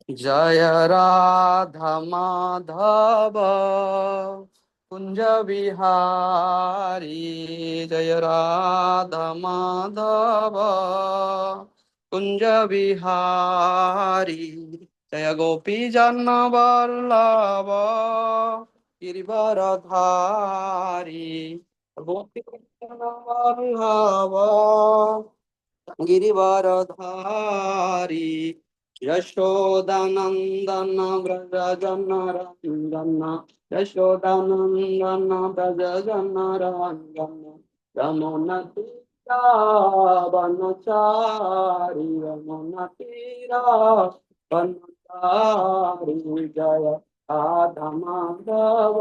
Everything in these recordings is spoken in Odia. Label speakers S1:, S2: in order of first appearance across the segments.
S1: जय राधा माधव कुंज बिहारी। जय राधा माधव कुंज बिहारी। जय गोपी जन वल्लभ गिरिवरधारी। गोपी जन वल्लभ गिरिवरधारी। यशोदानंदन व्रज जनरंजन। यशोदानंदन व्रज जनरंजन। यमुना तीरा वनचारी। यमुना तीरा वनचारी। जय राधा माधव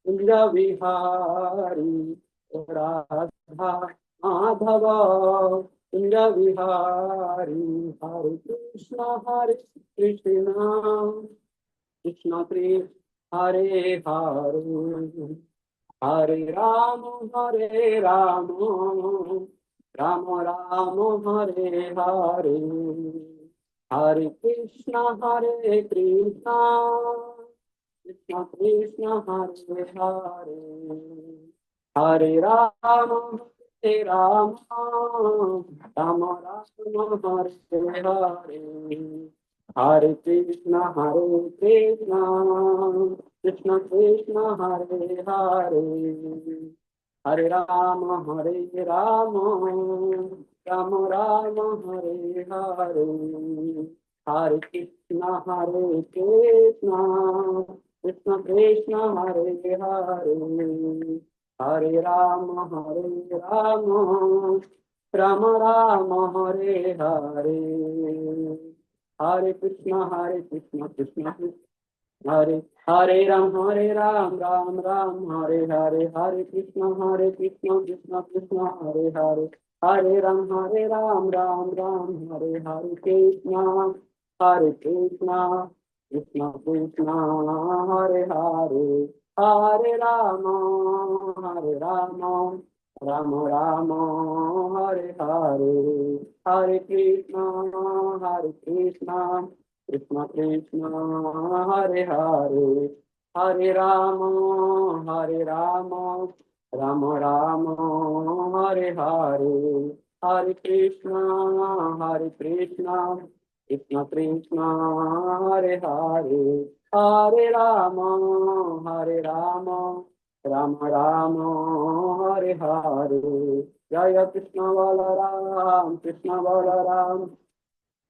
S1: कुंज बिहारी। राधा माधव कुंज बिहारी। हरे कृष्ण कृष्ण कृष्ण हरे हरे। हरे राम राम राम हरे हरे। हरे कृष्ण कृष्ण कृष्ण हरे हरे। हरे राम राम राम हरे हरे। हरे कृष्ण कृष्ण कृष्ण हरे हरे। हरे राम राम राम हरे हरे। हरे कृष्ण कृष्ण कृष्ण हरे हरे। हरे राम राम राम हरे हरे। हरे कृष्ण कृष्ण हरे हरे राम राम हरे हरे। हरे कृष्ण कृष्ण कृष्ण हरे हरे। हरे राम राम हरे हरे कृष्ण कृष्ण कृष्ण हरे हरे। हरे राम राम राम हरे हरे। हरे कृष्ण कृष्ण कृष्ण हरे हरे। हरे राम राम राम हरे हरे। हरे कृष्ण कृष्ण कृष्ण हरे हरे। हरे राम राम राम हरे हरे। जय कृष्ण बलराम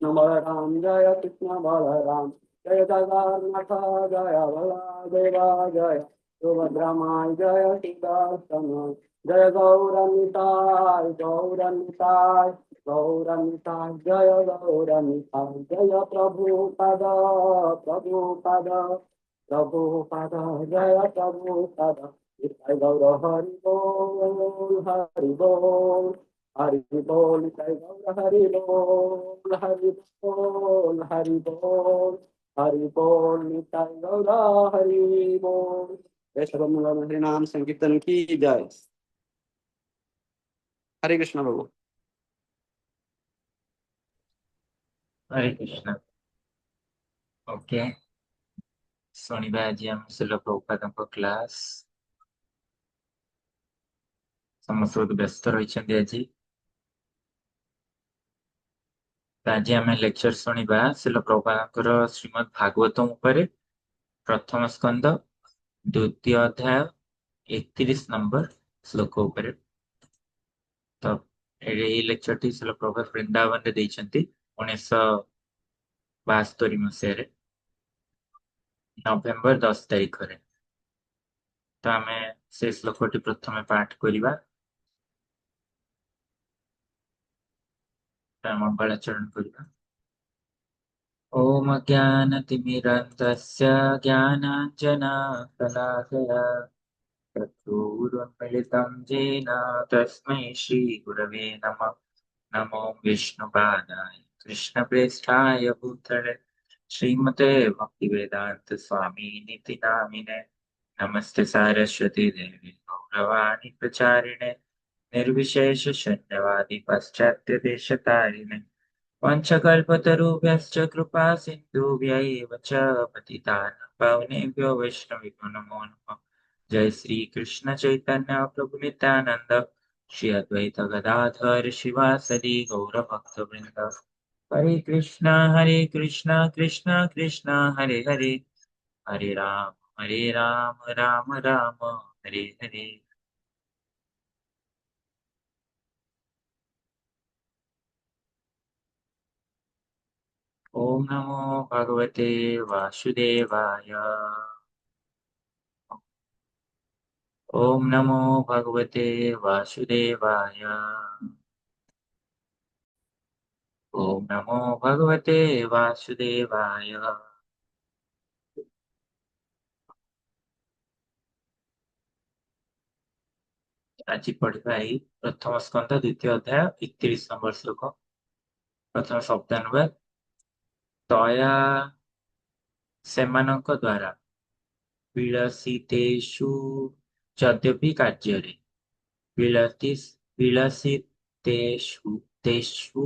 S1: बलराम जय कृष्ण बलराम। जय जगन्नाथ जय बलदेवा जय सुभद्रमाय जय सुदर्शन। जय गौरनिताय जय गौरनिताय। जय प्रभुपद जय प्रभुपद। जय गौर हरि बोल हरि बोल। जय गौर हरि बोल हरि बोल निताय गौर हरि बोल। जय सर्वमंगल हरि नाम संकीर्तन की जय। हरे कृष्ण प्रभु।
S2: हरे कृष्ण। ओके, ଶୁଣିବା ଆଜି ଆମେ ଶିଲ ପ୍ରଭୁପାଦଙ୍କ କ୍ଲାସ୍। ସମସ୍ତେ ବହୁତ ବ୍ୟସ୍ତ ରହିଛନ୍ତି ଆଜି। ତ ଆଜି ଆମେ ଲେକ୍ଚର ଶୁଣିବା ଶିଲ ପ୍ରଭୁପାଦଙ୍କର ଶ୍ରୀମଦ୍ ଭାଗବତମ୍ ଉପରେ ପ୍ରଥମ ସ୍କନ୍ଦ ଦ୍ୱିତୀୟ ଅଧ୍ୟାୟ 31 ନମ୍ବର ଶ୍ଲୋକ ଉପରେ। ତ ଏହି ଲେକ୍ଚରଟି ଶିଲ ପ୍ରଭୁପାଦ ବୃନ୍ଦାବନରେ ଦେଇଛନ୍ତି 1972 ମସିହାରେ ନଭେମ୍ବର 10 ତାରିଖରେ। ତ ଆମେ ସେ ଶ୍ଲୋକଟି ପ୍ରଥମେ ପାଠ କରିବା। ମଙ୍ଗଳାଚରଣ କରିବା। ॐ अज्ञानतिमिरन्धस्य ज्ञानाञ्जनशलाकया चक्षुरुन्मिलितं येन तस्मै श्रीगुरवे नमः। नमो विष्णुपादाय कृष्णप्रेष्ठाय भूतले श्रीमते भक्तिवेदान्तस्वामिनिति नामिने। नमस्ते सारस्वती देवी गौरवाणी प्रचारिणे निर्विशेषशून्यवादी पाश्चात्यदेशतारिणे। पंचकल्पतरुभ्यश्च कृपा सिन्धुभ्यैव च पतितानां पावनेभ्यो वैष्णवेभ्यो नमो नमः। जय श्री कृष्ण चैतन्य प्रभु नित्यानंद श्री अद्वैत गदाधर शिवासदि गौरभक्तवृंद। हरे कृष्ण कृष्ण कृष्ण हरे हरे, हरे राम राम राम हरे हरे। ओम नमो भगवते वासुदेवाय। ओम नमो भगवते वासुदेवाय। ओम नमो भगवते वासुदेवाय। आज पढ़िबा एई प्रथम स्कंद द्वितीय अध्याय 31 नंबर श्लोक। प्रथम शब्दानुवाद। तया सेमानक द्वारा विलसितेषु यद्यपि कार्ୟରେ विलसित विलसितेषु तेषु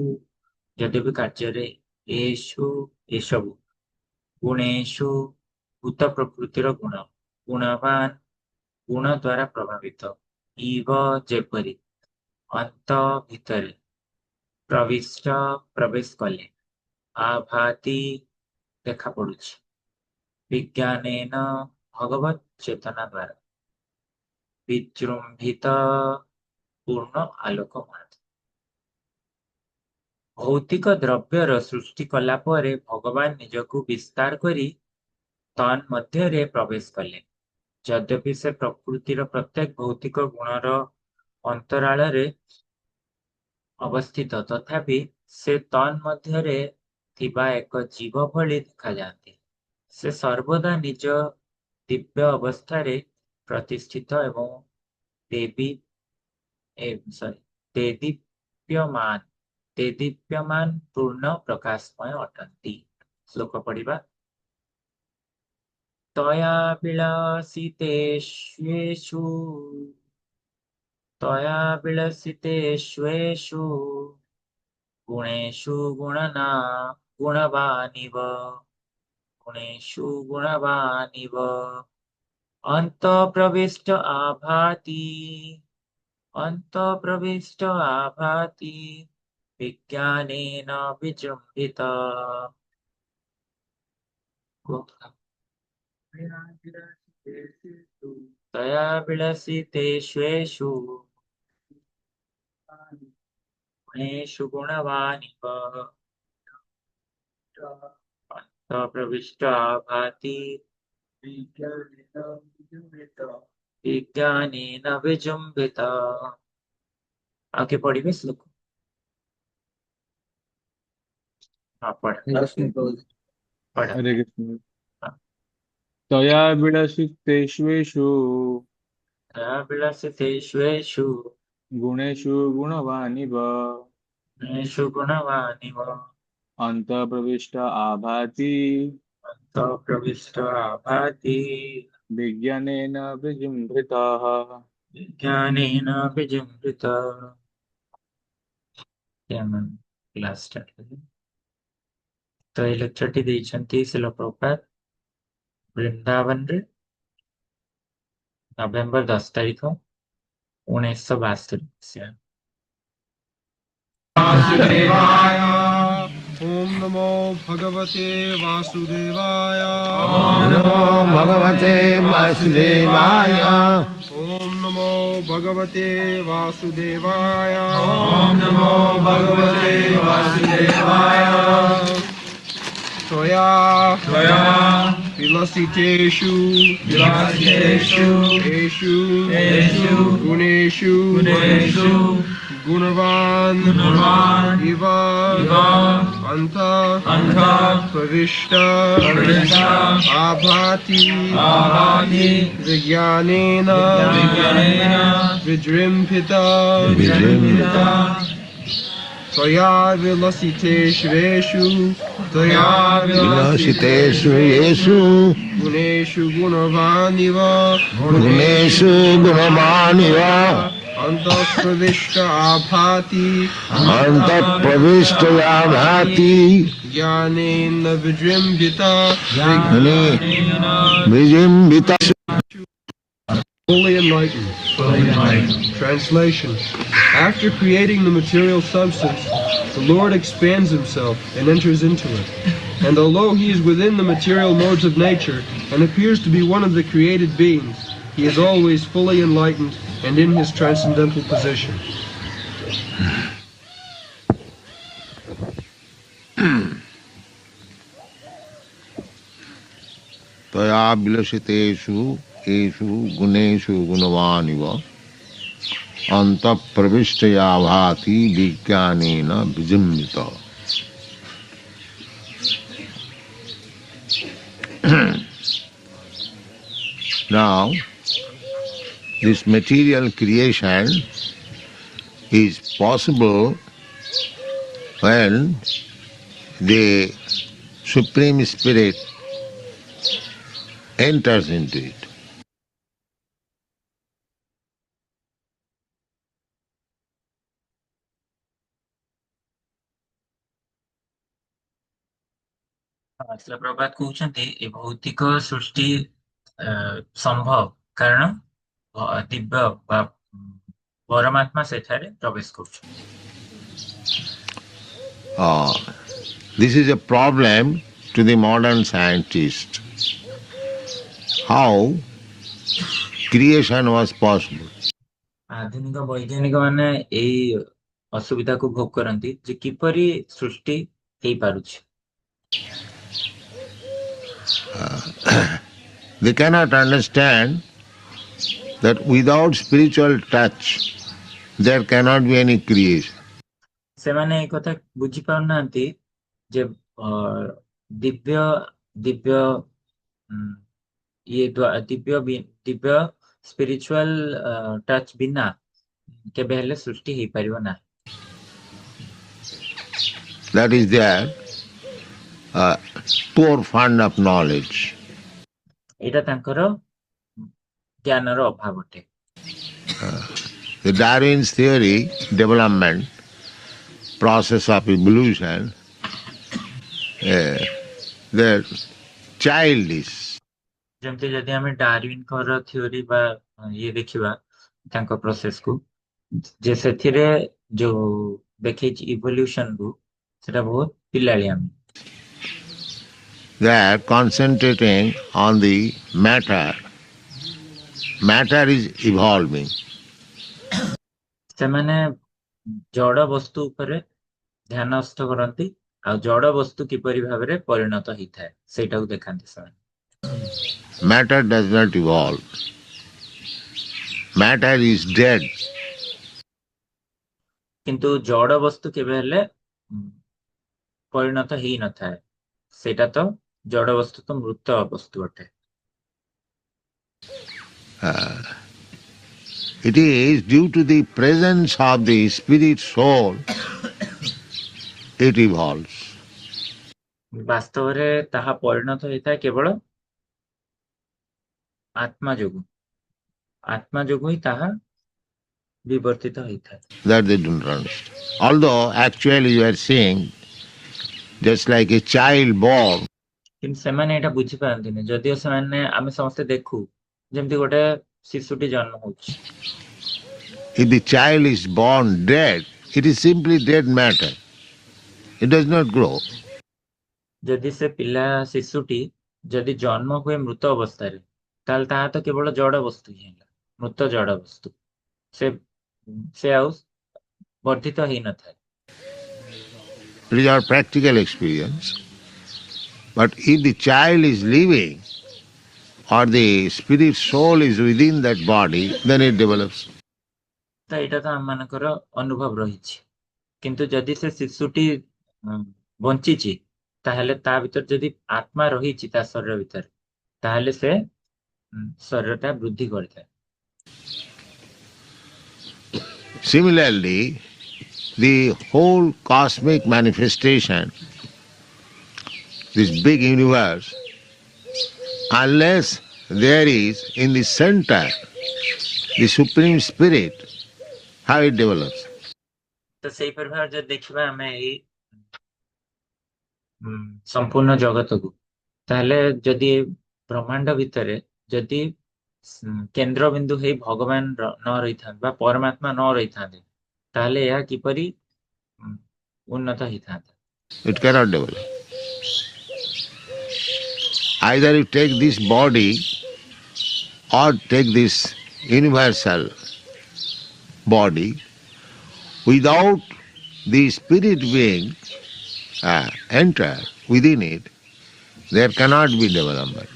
S2: यद्यपि कार्ୟରେ एषु एसबु गुणेषु भूत प्रकृतिर गुण गुणवान गुण द्वारा प्रभावित इव जेपरि अंत भितरे प्रविष्ट प्रवेश कले आभाति देखा पड़ुछि विज्ञानेन भगवत चेतना द्वारा विजृंभित पूर्ण आलोकमान। भौतिक द्रव्यर सृष्टि कला परे भगवान निजकु विस्तार करी तन् मध्यरे प्रवेश कले। यद्यपि से प्रकृतिर प्रत्येक भौतिक गुणर अंतराଳରେ अवस्थित तथापि से तन् मध्यरे थिबा एक जीव भଳି ଦେଖାଯାନ୍ତି। से सर्वदा निज दिव्य अवस्थारे प्रतिष्ठित एवं देवी देदीप्यमान देदीप्यमान पूर्ण प्रकाशमय अटंती। श्लोक पढ़िबा। तया विलसितेष्वेषु तया विलसितेष्वेषु गुणेषु गुणवानिव गुणेषु गुणवानिव अंतःप्रविष्ट आभाति विज्ञानेन विजृंभित। तया विलसितेष्वेषु गुणेषु गुणवानिव अंतःप्रविष्ट आभाति विज्ञानेन विजृंभित। आगे पढ़िए श्लोक। हाँ पढ़ पढ़।
S3: हरे कृष्ण। तया विलसितेष्वेषु
S2: तया विलसितेष्वेषु
S3: गुणेषु गुणवानिव
S2: गुणेषु गुणवानिव
S3: अन्तःप्रविष्ट आभाति
S2: अंतःप्रविष्ट आभाति
S3: विज्ञानेन विजृम्भितः।
S2: विज्ञानेन विजृंभित। क्लास स्टार्ट करें। तो ये लेक्चर टी देइछंती शिल प्रभुपाद वृंदावन रे नवेम्बर 10 तारिख 1962 मसीहा।
S4: ओम नमो भगवते वासुदेवाय।
S5: ओम नमो भगवते वासुदेवाय।
S4: ओम नमो भगवते वासुदेवाय।
S5: ओम नमो भगवते वासुदेवाय।
S4: त्वया विलसितेषु गुणेषु गुणवान् इव अंतःप्रविष्ट आभाति विज्ञानेन विजृंभित। त्वया विलसितेष्वेषु
S5: येषु
S4: गुणेषु गुणवानिव
S5: गुणेषु गुणवानिव
S4: Antapravishta abhati
S5: Antapravistaya bhati
S4: jnanena vijrimbhita
S5: vijimbita.
S4: fully enlightened. Translation. After creating the material substance, the Lord expands himself and enters into it. And although he is within the material modes of nature and appears to be one of the created beings, he is always fully enlightened and in his transcendental position.
S5: Taya vilasiteshu eshu guneshu gunavaniva anta pravishtaya bhati vijnanena vijimbita. Now, this material creation is possible when the Supreme Spirit enters into it.
S2: Srila ପ୍ରଭୁପାଦ କହୁଛନ୍ତି ଏ ଭୌତିକ ସୃଷ୍ଟି ସମ୍ଭବ କାରଣ ଦିବ୍ୟ ବା ପରମାତ୍ମା ସେଠାରେ ପ୍ରବେଶ କରୁଛନ୍ତି।
S5: This is a problem to the modern scientist. How creation was possible?
S2: ଆଧୁନିକ ବୈଜ୍ଞାନିକ ମାନେ ଏଇ ଅସୁବିଧାକୁ ଭୋଗ କରନ୍ତି ଯେ କିପରି ସୃଷ୍ଟି ହେଇପାରୁଛି।
S5: They cannot understand that without spiritual touch there cannot be any creation.
S2: ସେମାନେ ଏ କଥା ବୁଝି ପାରୁନାହାନ୍ତି ଯେ ଦିବ୍ୟ ଦିବ୍ୟ ଦିବ୍ୟ ସ୍ପିରିଚୁଆଲ ଟଚ୍ ବିନା କେବେ ହେଲେ ସୃଷ୍ଟି ହେଇପାରିବ ନାହିଁ।
S5: That is their poor fund of knowledge.
S2: ଏଇଟା ତାଙ୍କର ଜ୍ଞାନର ଅଭାବ ଅଟେ।
S5: The Darwin's theory, development, process of evolution, they're childish.
S2: ଯେମିତି ଯଦି ଆମେ ଡାରୱିନଙ୍କର ଥିଓରି ବା ଇଏ ଦେଖିବା ତାଙ୍କ ପ୍ରୋସେସକୁ ଯେ ସେଥିରେ ଯୋଉ ଦେଖେଇଛି ଇଭଲ୍ୟୁସନକୁ ସେଟା ବହୁତ ପିଲାଳିଆମି।
S5: They are concentrating on the matter. Matter is evolving.
S2: ସେମାନେ ଜଡ଼ ବସ୍ତୁ ଉପରେ ଧ୍ୟାନସ୍ଥ କରନ୍ତି ଆଉ ଜଡ଼ ବସ୍ତୁ କିପରି ଭାବରେ ପରିଣତ ହେଇଥାଏ ସେଇଟାକୁ ଦେଖାନ୍ତି ସେମାନେ।
S5: Matter does not evolve. Matter is dead.
S2: କିନ୍ତୁ ଜଡ଼ ବସ୍ତୁ କେବେ ହେଲେ ପରିଣତ ହେଇନଥାଏ ସେଇଟା ତ ଜଡ଼ ବସ୍ତୁ ତ ମୃତ ବସ୍ତୁ ଅଟେ।
S5: It is due to the presence of the spirit soul it evolves.
S2: ବାସ୍ତବରେ ତାହା ପରିଣତ ହେଇଥାଏ କେବଳ ଆତ୍ମା ଯୋଗୁଁ ହିଁ ତାହା ବିବର୍ତ୍ତିତ ହେଇଥାଏ।
S5: That they don't understand. Although actually you are seeing just like a child born,
S2: କିନ୍ତୁ ସେମାନେ ଏଇଟା ବୁଝିପାରନ୍ତିନି ଯଦିଓ ସେମାନେ ଆମେ ସମସ୍ତେ ଦେଖୁ ଯେମିତି ଗୋଟେ ଶିଶୁଟି ଜନ୍ମ ହଉଛି।
S5: if the child is born dead, it is simply dead matter. It does not grow.
S2: ଯଦି ସେ ପିଲା ଶିଶୁଟି ଯଦି ଜନ୍ମ ହୁଏ ମୃତ ଅବସ୍ଥାରେ ତାହେଲେ ତାହା ତ କେବଳ ଜଡ଼ ବସ୍ତୁ ହିଁ ହେଲା ମୃତ ଜଡ଼ ବସ୍ତୁ ସେ ଆଉ ବର୍ଦ୍ଧିତ ହେଇନଥାଏ।
S5: It is our practical experience. But if the child is living or the spirit soul is within that body, then it develops.
S2: ତ ଏଇଟା ତ ଆମମାନଙ୍କର ଅନୁଭବ ରହିଛି କିନ୍ତୁ ଯଦି ସେ ଶିଶୁଟି ବଞ୍ଚିଛି ତାହେଲେ ତା ଭିତରେ ଯଦି ଆତ୍ମା ରହିଛି ତା ଶରୀର ଭିତରେ ତାହେଲେ ସେ ଶରୀରଟା ବୃଦ୍ଧି କରିଥାଏ।
S5: Similarly, the whole cosmic manifestation, this big universe, unless there is in the center the Supreme Spirit, how it develops.
S2: ତ ସେଇପରି ଭାବରେ ଯଦି ଦେଖିବା ଆମେ ଏଇ ସମ୍ପୂର୍ଣ୍ଣ ଜଗତକୁ, ତାହେଲେ ଯଦି ବ୍ରହ୍ମାଣ୍ଡ ଭିତରେ ଯଦି କେନ୍ଦ୍ରବିନ୍ଦୁ ହେଇ ଭଗବାନ ନ ରହିଥାନ୍ତେ ବା ପରମାତ୍ମା ନ ରହିଥାନ୍ତେ, ତାହେଲେ ଏହା କିପରି ଉନ୍ନତ ହେଇଥାନ୍ତା?
S5: It cannot develop. Either you take this body or take this universal body, without the spirit being enter within it, there cannot be development.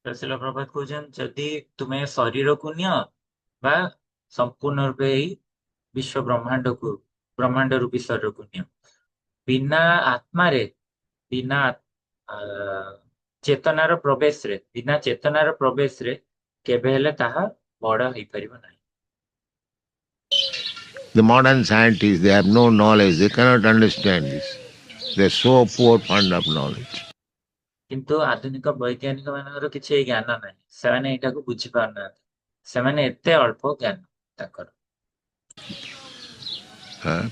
S2: ତ ଶିଳ ପ୍ରଭୁପାଦ କହୁଛନ୍ତି, ଯଦି ତୁମେ ଶରୀରକୁ ନିଅ ବା ସମ୍ପୂର୍ଣ୍ଣ ରୂପେ ଏଇ ବିଶ୍ୱ ବ୍ରହ୍ମାଣ୍ଡ ରୂପୀ ଶରୀରକୁ ନିଅ, ବିନା ଆତ୍ମାରେ, ବିନା ଚେତନାର ପ୍ରବେଶରେ କେବେ ହେଲେ ତାହା ବଡ ହେଇପାରିବ ନାହିଁ।
S5: The modern scientists, they have no knowledge, they cannot understand this. They are so poor fond of knowledge.
S2: କିନ୍ତୁ ଆଧୁନିକ ବୈଜ୍ଞାନିକ ମାନଙ୍କର କିଛି ଏଇ ଜ୍ଞାନ ନାହିଁ, ସେମାନେ ଏଇଟାକୁ ବୁଝି ପାରୁନାହାନ୍ତି, ସେମାନେ ଏତେ ଅଳ୍ପ ଜ୍ଞାନ ତାଙ୍କର।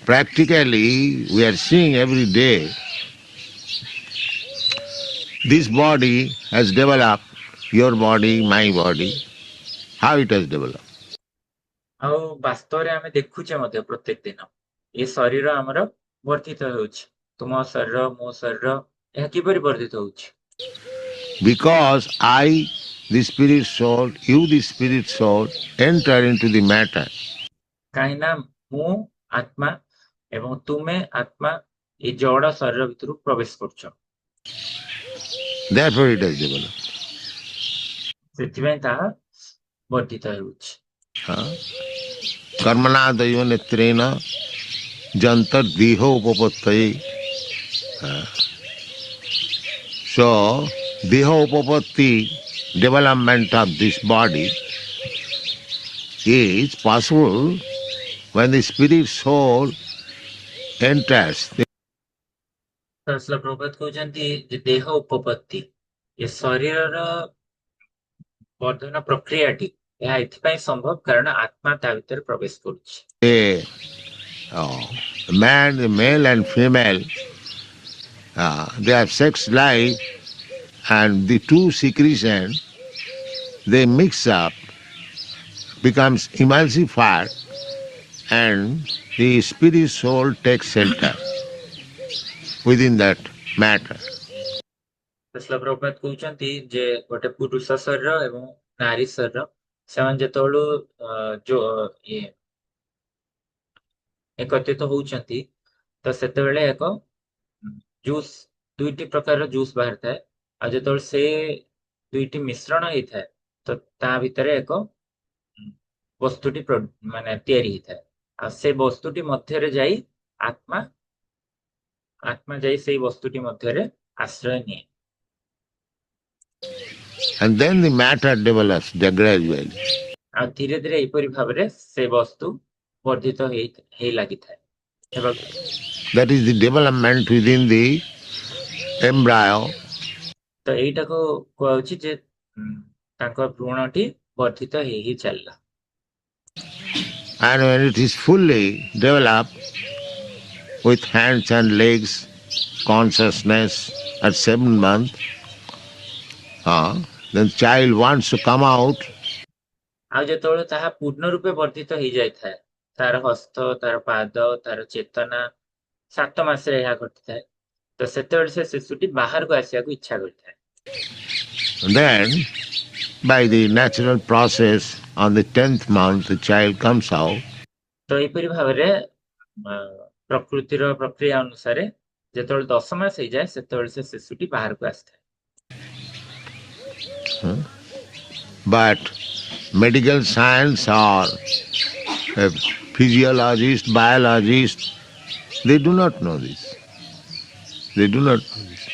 S5: Practically, we are seeing every day this body has developed, your body, my body, how it has developed.
S2: ଆଉ ବାସ୍ତବରେ ଆମେ ଦେଖୁଛେ ମଧ୍ୟ ପ୍ରତ୍ୟେକ ଦିନ ଏ ଶରୀର ଆମର ବର୍ଦ୍ଧିତ ହେଉଛି, ତୁମ ଶରୀର, ମୋ ଶରୀର, ଏହା କିପରି ବର୍ଦ୍ଧିତ ହେଉଛି?
S5: Because I, the spirit soul, you, the spirit soul, enter into the matter.
S2: କାହିଁକି ନା ମୁଁ ଆତ୍ମା ଏବଂ ତୁମେ ଆତ୍ମା ଏ ଜଡ଼ ଶରୀର ଭିତରୁ ପ୍ରବେଶ କରୁଛ,
S5: Therefore it has developed.
S2: ସେଥିପାଇଁ ତାହା ବର୍ଦ୍ଧିତ ହେଉଛି।
S5: Karmana daiva netrena jantar diho upapattaye. So, diho upapatti, development of this body, is possible when the spirit soul enters.
S2: ତ ଶିଳ ପ୍ରଭୁପାଦ କହୁଛନ୍ତି ଯେ ଦେହ ଉପପତ୍ତି, ଏ ଶରୀରର ବର୍ଦ୍ଧନ ପ୍ରକ୍ରିୟାଟି ଏହା ଏଥିପାଇଁ ସମ୍ଭବ କାରଣ ଆତ୍ମା ତା ଭିତରେ ପ୍ରବେଶ କରୁଛି।
S5: The male and female, they have sex life, and the two secretion, they mix up, becomes emulsified, and the spirit soul takes shelter within that matter.
S2: ଶିଳ ପ୍ରଭୁପାଦ କହୁଛନ୍ତି ଯେ ଗୋଟେ ପୁରୁଷ ଶରୀର ଏବଂ ନାରୀ ଶରୀର, ସେମାନେ ଯେତେବେଳୁ ଏକତ୍ରିତ ହଉଛନ୍ତି, ତ ସେତେବେଳେ ଏକ ଜୁସ୍, ଦୁଇଟି ପ୍ରକାରର ଜୁସ୍ ବାହାରିଥାଏ, ଆଉ ଯେତେବେଳେ ସେ ଦୁଇଟି ମିଶ୍ରଣ ହେଇଥାଏ ତ ତା ଭିତରେ ଏକ ବସ୍ତୁଟି ମାନେ ତିଆରି ହେଇଥାଏ, ଆଉ ସେ ବସ୍ତୁଟି ମଧ୍ୟରେ ଯାଇ ଆତ୍ମା ଯାଇ ସେଇ ବସ୍ତୁଟି ମଧ୍ୟରେ ଆଶ୍ରୟ ନିଏ।
S5: And then the matter develops gradually.
S2: ଆଉ ଧୀରେ ଧୀରେ ଏହିପରି ଭାବରେ ସେ ବସ୍ତୁ ବର୍ଦ୍ଧିତ ହେଇ ଲାଗିଥାଏ।
S5: That is the development within the embryo.
S2: ତ ଏଇଟାକୁ କୁହାଯାଉଛି ଯେ ତାଙ୍କ ଭ୍ରୂଣଟି ବର୍ଦ୍ଧିତ ହେଇ ଚାଲିଲା।
S5: And when it is fully developed with hands and legs, consciousness at 7 months, then child wants to come out.
S2: ଆଉ ଯେତେବେଳେ ତାହା ପୂର୍ଣ୍ଣ ରୂପେ ବର୍ଦ୍ଧିତ ହେଇଯାଇଥାଏ, ତାର ହସ୍ତ, ତାର ପାଦ, ତାର ଚେତନା 7 ମାସରେ ଏହା ଘଟିଥାଏ, ତ ସେତେବେଳେ ସେ ଶିଶୁଟି ବାହାରକୁ ଆସିବାକୁ ଇଚ୍ଛା କରିଥାଏ।
S5: Then, by the natural process, on the 10th month, the child comes out.
S2: ତ ଏହିପରି ଭାବରେ ପ୍ରକୃତିର ପ୍ରକ୍ରିୟା ଅନୁସାରେ ଯେତେବେଳେ 10 ମାସ ହେଇଯାଏ, ସେତେବେଳେ ସେ ଶିଶୁଟି ବାହାରକୁ ଆସିଥାଏ।
S5: But medical science or physiologists, biologists, they do not know this. They do not know this.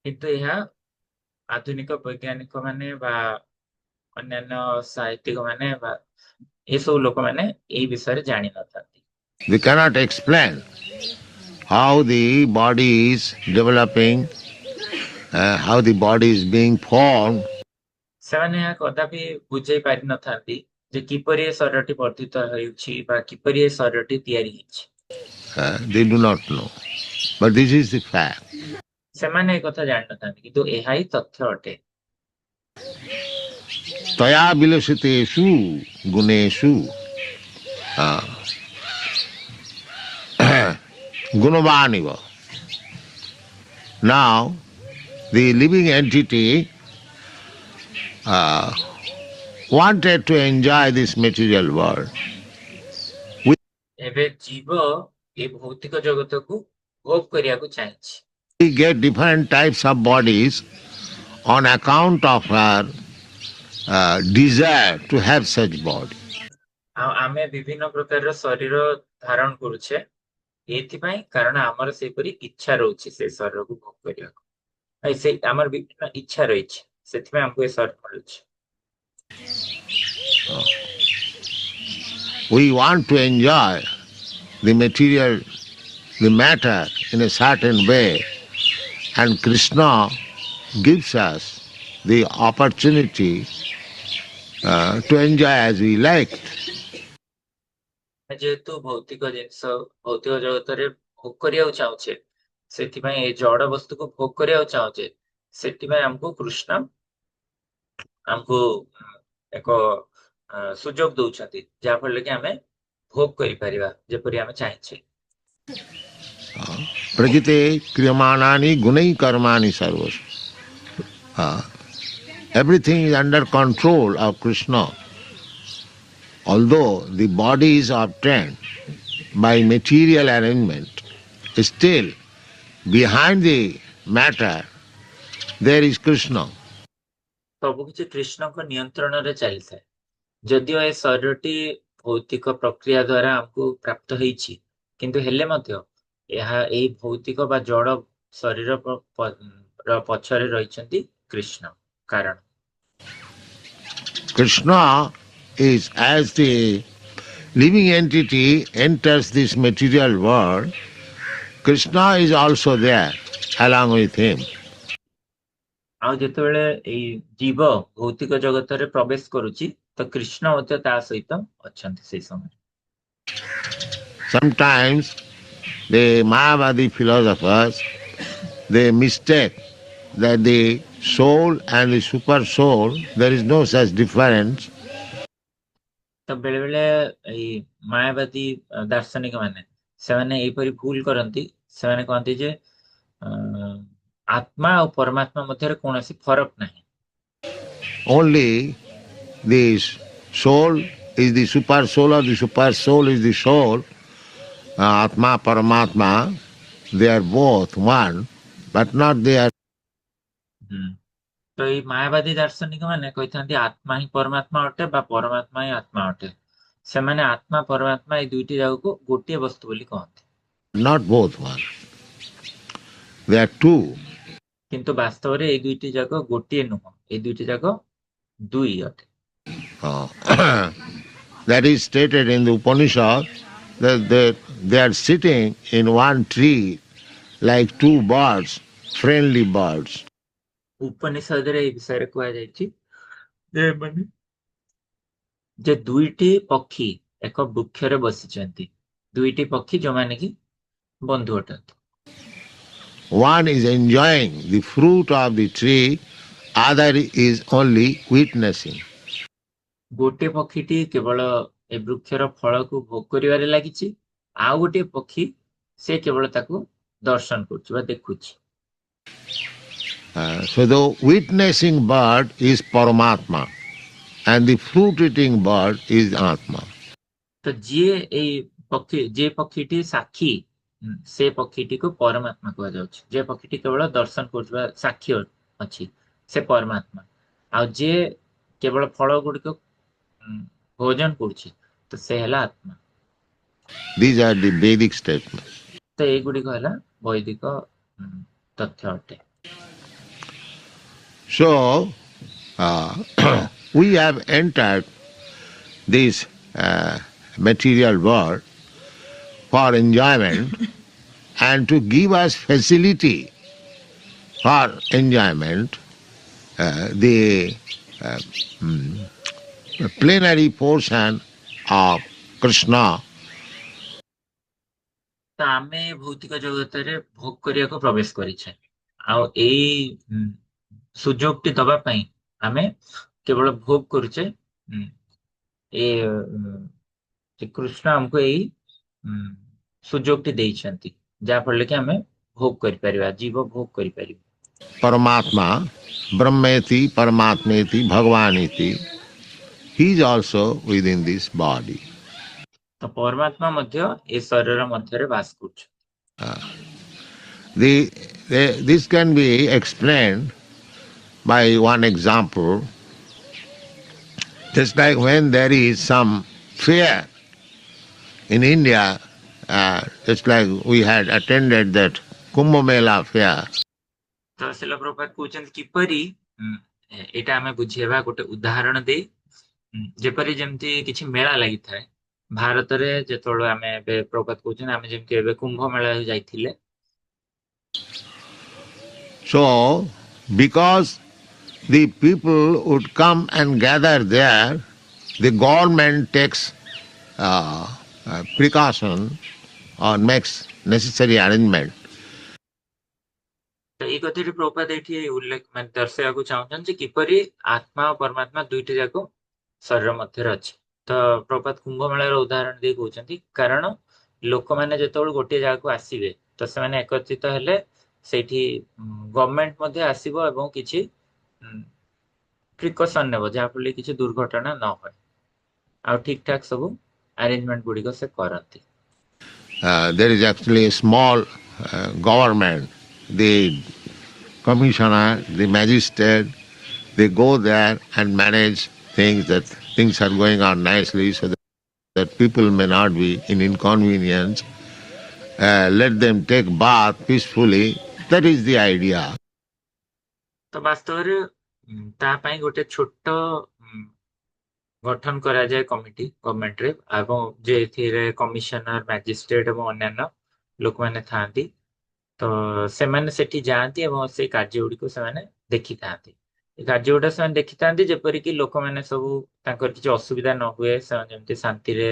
S2: କିନ୍ତୁ ଏହା ଆଧୁନିକ ବୈଜ୍ଞାନିକ ମାନେ ବା ଅନ୍ୟାନ୍ୟ ସାହିତ୍ୟିକ ମାନେ ବା ଏସବୁ ଲୋକମାନେ ଏହି ବିଷୟରେ ଜାଣିନଥାନ୍ତି।
S5: They cannot explain how the body is developing, how the body is being formed.
S2: ସେମାନେ ଏହା କଦାପି ବୁଝେଇ ପାରିନଥାନ୍ତି ଯେ କିପରି ଏ ଶରୀରଟି ବର୍ଦ୍ଧିତ ହେଉଛି ବା କିପରି ଏ ଶରୀରଟି ତିଆରି ହେଇଛି
S5: They do not know. But this is the fact.
S2: ସେମାନେ ଏ କଥା ଜାଣିନଥାନ୍ତି କିନ୍ତୁ ଏହା ହିଁ ତଥ୍ୟ ଅଟେ
S5: Taya vilasiteshu guneshu gunavaniva. Now, the living entity wanted to enjoy this material world.
S2: ଏବେ ଜୀବ ଏ ଭୌତିକ ଜଗତକୁ ଭୋଗ କରିବାକୁ ଚାହିଁଛି
S5: We get different types of bodies on account of our desire to have such body.
S2: ଆଉ ଆମେ ବିଭିନ୍ନ ପ୍ରକାରର ଶରୀର ଧାରଣ କରୁଛେ ଏଇଥିପାଇଁ କାରଣ ଆମର ସେପରି ଇଚ୍ଛା ରହୁଛି ସେ ଶରୀରକୁ ଭୋଗ କରିବାକୁ ସେ ଆମର ବିଭିନ୍ନ ଇଚ୍ଛା ରହିଛି ସେଥିପାଇଁ ଆମକୁ ଏ ଶରୀର ମିଳୁଛି
S5: We want to enjoy the material, the matter in a certain way, and Krishna gives us the opportunity to enjoy as we like.
S2: ଯେହେତୁ ଭୌତିକ ଜିନିଷ ଭୌତିକ ଜଗତରେ ଭୋଗ କରିବାକୁ ଚାହୁଁଛେ ସେଥିପାଇଁ ଏ ଜଡ ବସ୍ତୁକୁ ଭୋଗ କରିବାକୁ ଚାହୁଁଛେ ସେଥିପାଇଁ ଆମକୁ କୃଷ୍ଣ ଆମକୁ ଏକ ସୁଯୋଗ ଦଉଛନ୍ତି ଯାହା ଫଳରେ କି ଆମେ ଭୋଗ କରିପାରିବା ଯେପରି ଆମେ ଚାହିଁଛେ
S5: Prakite kriyamanani gunai karmani sarvas. Everything is under control of Krishna. Although the body is obtained by material arrangement, still behind the matter there is Krishna.
S2: ସବୁ କିଛି କୃଷ୍ଣଙ୍କ ନିୟନ୍ତ୍ରଣରେ ଚାଲିଥାଏ ଯଦିଓ ଏ ଶରୀରଟି ଭୌତିକ ପ୍ରକ୍ରିୟା ଦ୍ୱାରା ଆମକୁ ପ୍ରାପ୍ତ ହେଇଛି କିନ୍ତୁ ହେଲେ ମଧ୍ୟ ଏହା ଏଇ ଭୌତିକ ବା ଜଡ ଶରୀର ପଛରେ ରହିଛନ୍ତି କୃଷ୍ଣ କାରଣ
S5: Krishna is, as the living entity enters this material world, Krishna is also there along with him.
S2: ଆଉ ଯେତେବେଳେ ଏଇ ଜୀବ ଭୌତିକ ଜଗତରେ ପ୍ରବେଶ କରୁଛି ତ କୃଷ୍ଣ ମଧ୍ୟ ତା ସହିତ ଅଛନ୍ତି ସେଇ ସମୟରେ
S5: Sometimes the Mayavadi philosophers, they mistake that the soul and the super soul, there is no such difference.
S2: ତ ବେଳେ ବେଳେ ଏଇ ମାୟାବାଦୀ ଦାର୍ଶନିକ ମାନେ ସେମାନେ ଏଇପରି ଭୁଲ କରନ୍ତି ସେମାନେ କହନ୍ତି ଯେ ଆତ୍ମା ଆଉ ପରମାତ୍ମା ମଧ୍ୟରେ କୌଣସି ଫରକ ନାହିଁ
S5: Only the soul is the super soul or the super soul is the soul. Atma, Paramatma, they are both one, but not they are.
S2: ତ ଏଇ ମାୟାବାଦୀ ଦାର୍ଶନିକ ମାନେ କହିଥାନ୍ତି ଆତ୍ମା ହିଁ ପରମାତ୍ମା ଅଟେ ବା ପରମାତ୍ମା ହିଁ ଆତ୍ମା ଅଟେ ସେମାନେ ଆତ୍ମା ପରମାତ୍ମା ଏଇ ଦୁଇଟି ଜାଗାକୁ ଗୋଟିଏ ବସ୍ତୁ ବୋଲି କହନ୍ତି
S5: Not both one. They are two.
S2: କିନ୍ତୁ ବାସ୍ତବରେ ଏଇ ଦୁଇଟି ଯାକ ଗୋଟିଏ ନୁହଁ ଏଇ ଦୁଇଟି ଯାକ ଦୁଇ ଅଟେ
S5: That is stated in the Upanishad that they are sitting in one tree like two birds, friendly birds.
S2: ଉପନିଷଦରେ ଏଇ ବିଷୟରେ କୁହାଯାଇଛି ଯେ ଦୁଇଟି ପକ୍ଷୀ ଏକ ବୃକ୍ଷରେ ବସିଛନ୍ତି ଦୁଇଟି ପକ୍ଷୀ ଯୋଉମାନେ କି ବନ୍ଧୁ ଅଟନ୍ତି
S5: One is enjoying the fruit of the tree, other is only witnessing.
S2: ଗୋଟିଏ ପକ୍ଷୀଟି କେବଳ ଏ ବୃକ୍ଷର ଫଳକୁ ଭୋଗ କରିବାରେ ଲାଗିଛି ଆଉ ଗୋଟିଏ ପକ୍ଷୀ ସେ କେବଳ ତାକୁ ଦର୍ଶନ କରୁଛି ବା ଦେଖୁଛି
S5: So the witnessing bird is Paramatma and the fruit eating bird is Atma.
S2: ତ ଯିଏ ଏଇ ପକ୍ଷୀଟି ସାକ୍ଷୀ ସେ ପକ୍ଷୀଟିକୁ ପରମାତ୍ମା କୁହାଯାଉଛି ଯେ ପକ୍ଷୀଟି କେବଳ ଦର୍ଶନ କରୁଥିବା ସାକ୍ଷୀ ଅଛି ସେ ପରମାତ୍ମା ଆଉ ଯିଏ କେବଳ ଫଳ ଗୁଡିକ ଭୋଜନ କରୁଛି ତ ସେ ହେଲା ଆତ୍ମା
S5: These are the Vedic statements.
S2: ତ ଏଇଗୁଡିକ ହେଲା ବୈଦିକ ତଥ୍ୟ ଅଟେ
S5: So we have entered this material world for enjoyment and to give us facility for enjoyment, the plenary portion of Krishna.
S2: ତ ଆମେ ଭୌତିକ ଜଗତରେ ଭୋଗ କରିବାକୁ ପ୍ରବେଶ କରିଛେ ଆଉ ଏଇ ସୁଯୋଗଟି ଦବା ପାଇଁ ଆମେ କେବଳ ଭୋଗ କରୁଛେ ଏ ଯେ କୃଷ୍ଣ ଆମକୁ ଏଇ ସୁଯୋଗଟି ଦେଇଛନ୍ତି ଯାହା ଫଳରେ କି ଆମେ ଭୋଗ କରିପାରିବା ଜୀବ ଭୋଗ କରିପାରିବା
S5: Paramatma, Brahmeti, Paramatmeti, Bhagavaniti, he is also within this body.
S2: ତ ପରମାତ୍ମା ମଧ୍ୟ ଏ ଶରୀର ମଧ୍ୟରେ ବାସ କରୁଛନ୍ତି
S5: This can be explained by one example. Just like when there is some fair in India, just like we had attended that Kumbh Mela fair.
S2: ତ ଶିଲ ପ୍ରଭୁପାଦ କହୁଛନ୍ତି କିପରି ଏଇଟା ଆମେ ବୁଝେଇବା ଗୋଟେ ଉଦାହରଣ ଦେଇ ଯେପରି ଯେମିତି କିଛି ମେଳା ଲାଗିଥାଏ ଭାରତରେ ଯେତେବେଳେ ଆମେ ଏବେ ପ୍ରଭୁପାଦ କହୁଛନ୍ତି ଆମେ ଯେମିତି ଏବେ କୁମ୍ଭ ମେଳା ଯାଇଥିଲେ
S5: So, because the people would come and gather there, the government takes precaution or makes necessary arrangement.
S2: ତ ଏଇ କଥାଟି ପ୍ରଭୁପାଦ ଏଠି ଉଲ୍ଲେଖ ମାନେ ଦର୍ଶାଇବାକୁ ଚାହୁଁଛନ୍ତି ଯେ କିପରି ଆତ୍ମା ଓ ପରମାତ୍ମା ଦୁଇଟି ଯାକ ଶରୀର ମଧ୍ୟରେ ଅଛି ତ ପ୍ରଭୁପାଦ କୁମ୍ଭ ମେଳାର ଉଦାହରଣ ଦେଇ କହୁଛନ୍ତି କାରଣ ଲୋକମାନେ ଯେତେବେଳେ ଗୋଟିଏ ଜାଗାକୁ ଆସିବେ ତ ସେମାନେ ଏକତ୍ରିତ ହେଲେ ସେଇଠି ଗଭର୍ଣ୍ଣମେଣ୍ଟ ମଧ୍ୟ ଆସିବ ଏବଂ କିଛି ପ୍ରିକସନ ନେବ ଯାହାଫଳରେ କିଛି ଦୁର୍ଘଟଣା ନ ହୁଏ ଆଉ ଠିକ ଠାକ ସବୁ ଆରେଞ୍ଜମେଣ୍ଟ ଗୁଡିକ ସେ କରନ୍ତି
S5: There is actually a small government, the commissioner, the magistrate, they go there and manage things that things are going on nicely so that people may not be in inconvenience. Let them take bath peacefully. That is the idea.
S2: ତ ବାସ୍ତବରେ ତା ପାଇଁ ଗୋଟେ ଛୋଟ ଗଠନ କରାଯାଏ କମିଟି ଗଭର୍ଣ୍ଣମେଣ୍ଟରେ ଏବଂ ଯେଉଁଥିରେ କମିଶନର ମ୍ୟାଜିଷ୍ଟ୍ରେଟ ଏବଂ ଅନ୍ୟାନ୍ୟ ଲୋକମାନେ ଥାଆନ୍ତି ତ ସେମାନେ ସେଠି ଯାଆନ୍ତି ଏବଂ ସେଇ କାର୍ଯ୍ୟ ଗୁଡିକ ସେମାନେ ଦେଖିଥାନ୍ତି ଏ କାର୍ଯ୍ୟ ଗୁଡା ସେମାନେ ଦେଖିଥାନ୍ତି ଯେପରିକି ଲୋକମାନେ ସବୁ ତାଙ୍କର କିଛି ଅସୁବିଧା ନ ହୁଏ ସେମାନେ ଯେମିତି ଶାନ୍ତିରେ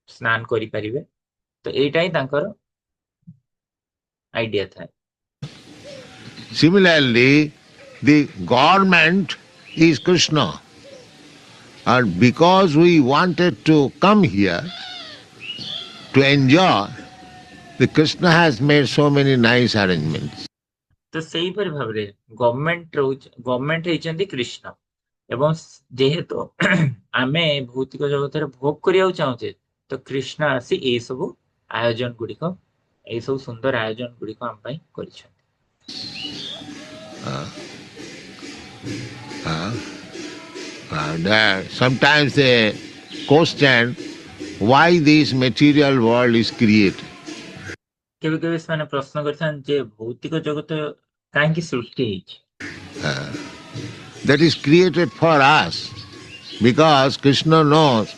S2: ସ୍ନାନ କରିପାରିବେ ତ ଏଇଟା ହିଁ ତାଙ୍କର ଆଇଡିଆ ଥାଏ
S5: Similarly, the government is Krishna. And because we wanted to come here to enjoy, the Krishna has made so many nice arrangements.
S2: ତ ସେଇପରି ଭାବରେ ଗଭର୍ଣ୍ଣମେଣ୍ଟ ହେଇଛନ୍ତି କୃଷ୍ଣ ଏବଂ ଯେହେତୁ ଆମେ ଭୌତିକ ଜଗତରେ ଭୋଗ କରିବାକୁ ଚାହୁଁଛେ ତ କୃଷ୍ଣ ଆସି ଏଇ ସବୁ ଆୟୋଜନ ଗୁଡିକ ଏଇ ସବୁ ସୁନ୍ଦର ଆୟୋଜନ ଗୁଡିକ ଆମ ପାଇଁ କରିଛନ୍ତି
S5: Sometimes they question why this material world is created.
S2: କେବେ କେବେ ସେମାନେ ପ୍ରଶ୍ନ କରିଥାନ୍ତି ଯେ ଭୌତିକ ଜଗତ କାହିଁକି ସୃଷ୍ଟି ହେଇଛି
S5: That is created for us because Krishna knows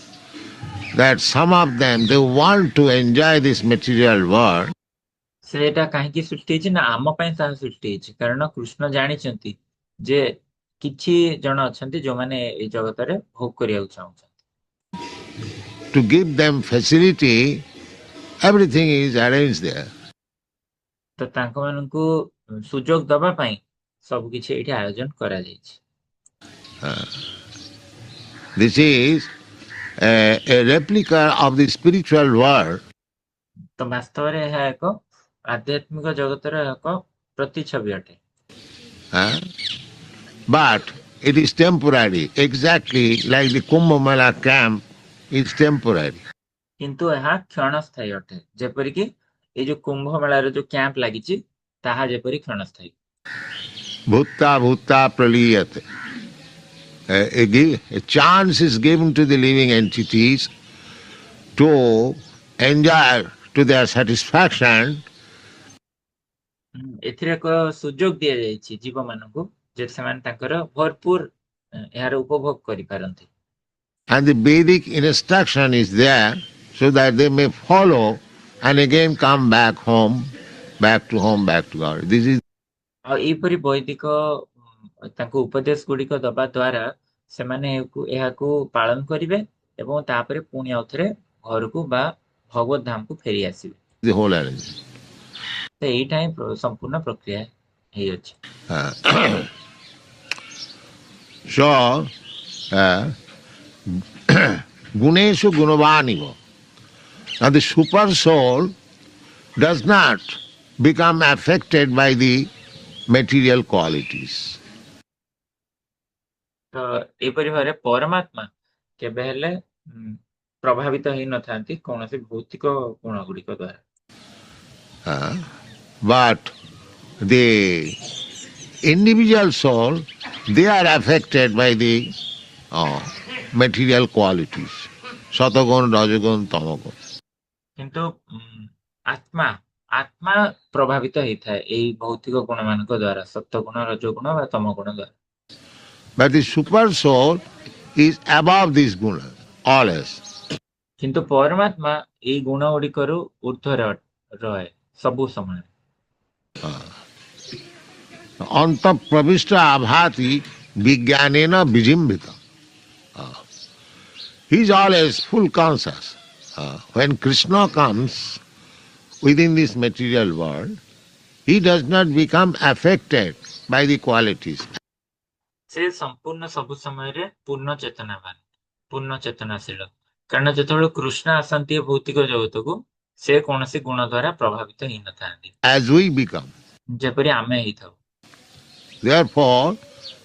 S5: that some of them, they want to enjoy this material world.
S2: ସେଇଟା କାହିଁକି ସୃଷ୍ଟି ହେଇଛି ନା ଆମ ପାଇଁ ତାହା ସୃଷ୍ଟି ହେଇଛି କାରଣ କୃଷ୍ଣ ଜାଣିଛନ୍ତି ଯେ କିଛି ଜଣ ଅଛନ୍ତି ଯୋଉମାନେ ଏଇ ଜଗତରେ ଭୋଗ କରିବାକୁ ଚାହୁଁଛନ୍ତି
S5: To give them facility, everything is arranged there.
S2: ତ ତାଙ୍କ ମାନଙ୍କୁ ସୁଯୋଗ ଦବା ପାଇଁ ସବୁ କିଛି ଏଇଠି ଆୟୋଜନ କରାଯାଇଛି
S5: This is a replica of the spiritual world.
S2: ତ ବାସ୍ତବରେ ଏହା ଏକ ଆଧ୍ୟାତ୍ମିକ ଜଗତର ଏକ ପ୍ରତିଛବି ଅଟେ
S5: But it is temporary, exactly like the Kumbh Mela camp is temporary.
S2: କିନ୍ତୁ ଏହା କ୍ଷଣସ୍ଥାୟୀ ଅଟେ ଯେପରିକି ଏଇ ଯୋଉ କୁମ୍ଭ ମେଳାର ଯୋଉ କ୍ୟାମ୍ପ ଲାଗିଛି ତାହା ଯେପରି କ୍ଷଣସ୍ଥାୟୀ
S5: Bhutta bhutta praliyate. A chance is given to the living entities to enjoy to their satisfaction.
S2: ଏଥିରେ ଏକ ସୁଯୋଗ ଦିଆଯାଇଛି ଜୀବମାନଙ୍କୁ ଯେ ସେମାନେ ତାଙ୍କର ଭରପୁର ଏହାର ଉପଭୋଗ କରିପାରନ୍ତି
S5: And the Vedic instruction is there so that they may follow and again come back home, back to God. This is
S2: ଆଉ ଏହିପରି ବୈଦିକ ତାଙ୍କୁ ଉପଦେଶ ଗୁଡିକ ଦବା ଦ୍ୱାରା ସେମାନେ ଏହାକୁ ପାଳନ କରିବେ ଏବଂ ତାପରେ ପୁଣି ଆଉଥରେ ଘରକୁ ବା ଭଗବତ ଧାମକୁ ଫେରି ଆସିବେ।
S5: the whole arrangement.
S2: ତ ଏଇଟା ହିଁ ସମ୍ପୂର୍ଣ୍ଣ ପ୍ରକ୍ରିୟା ହେଇଅଛି।
S5: So, Guneshu Gunavaniva. Now the super soul does not become affected by the material qualities.
S2: ତ ଏପରି ଭାବରେ ପରମାତ୍ମା କେବେ ହେଲେ ପ୍ରଭାବିତ ହେଇନଥାନ୍ତି କୌଣସି ଭୌତିକ ଗୁଣ ଗୁଡ଼ିକ ଦ୍ୱାରା।
S5: But the individual soul, they are affected by the material qualities. Satagun, Rajagun, Tamagun.
S2: କିନ୍ତୁ ଆତ୍ମା ପ୍ରଭାବିତ ହେଇଥାଏ ଏଇ ଭୌତିକ ଗୁଣ ମାନଙ୍କ ଦ୍ୱାରା, ସତ୍ୱଗୁଣ, ରଜଗୁଣ ବା ତମଗୁଣ ଦ୍ୱାରା।
S5: But the super soul is above these gunas, always.
S2: କିନ୍ତୁ ପରମାତ୍ମା ଏଇ ଗୁଣ ଗୁଡ଼ିକରୁ ଊର୍ଦ୍ଧ୍ୱରେ ରହେ ସବୁ ସମୟରେ।
S5: Anta pravishta abhati vijnanena vijimbita. He is always full conscious. When Krishna comes within this material world, he does not become affected by the qualities.
S2: ସେ ସମ୍ପୂର୍ଣ୍ଣ ସବୁ ସମୟରେ ପୂର୍ଣ୍ଣ ଚେତନାବାନ, ପୂର୍ଣ୍ଣ ଚେତନାଶୀଳ। କାରଣ ଯେତେବେଳେ କୃଷ୍ଣ ଆସନ୍ତି ଏ ଭୌତିକ ଜଗତକୁ, ସେ କୌଣସି ଗୁଣ ଦ୍ୱାରା ପ୍ରଭାବିତ ହେଇନଥାନ୍ତି,
S5: As we become.
S2: ଯେପରି ଆମେ ହେଇଥାଉ।
S5: Therefore,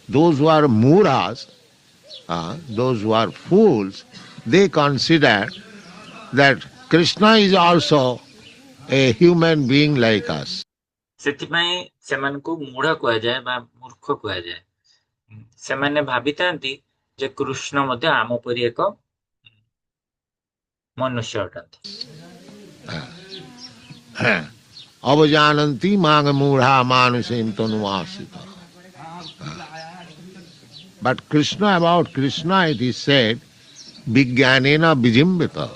S5: those who are muras, those who are fools, they consider that Krishna is also a human being like us.
S2: ସେଥିପାଇଁ ସେମାନଙ୍କୁ ମୂଢ଼ କୁହାଯାଏ ବା ମୂର୍ଖ କୁହାଯାଏ। ସେମାନେ ଭାବିଥାନ୍ତି ଯେ କୃଷ୍ଣ ମଧ୍ୟ ଆମ ପରି ଏକ ମନୁଷ୍ୟ ଅଟନ୍ତି।
S5: Avajananti maga mudha manusim tanuvasita. But Krishna, about Krishna it is said, vijnanena vijimbita.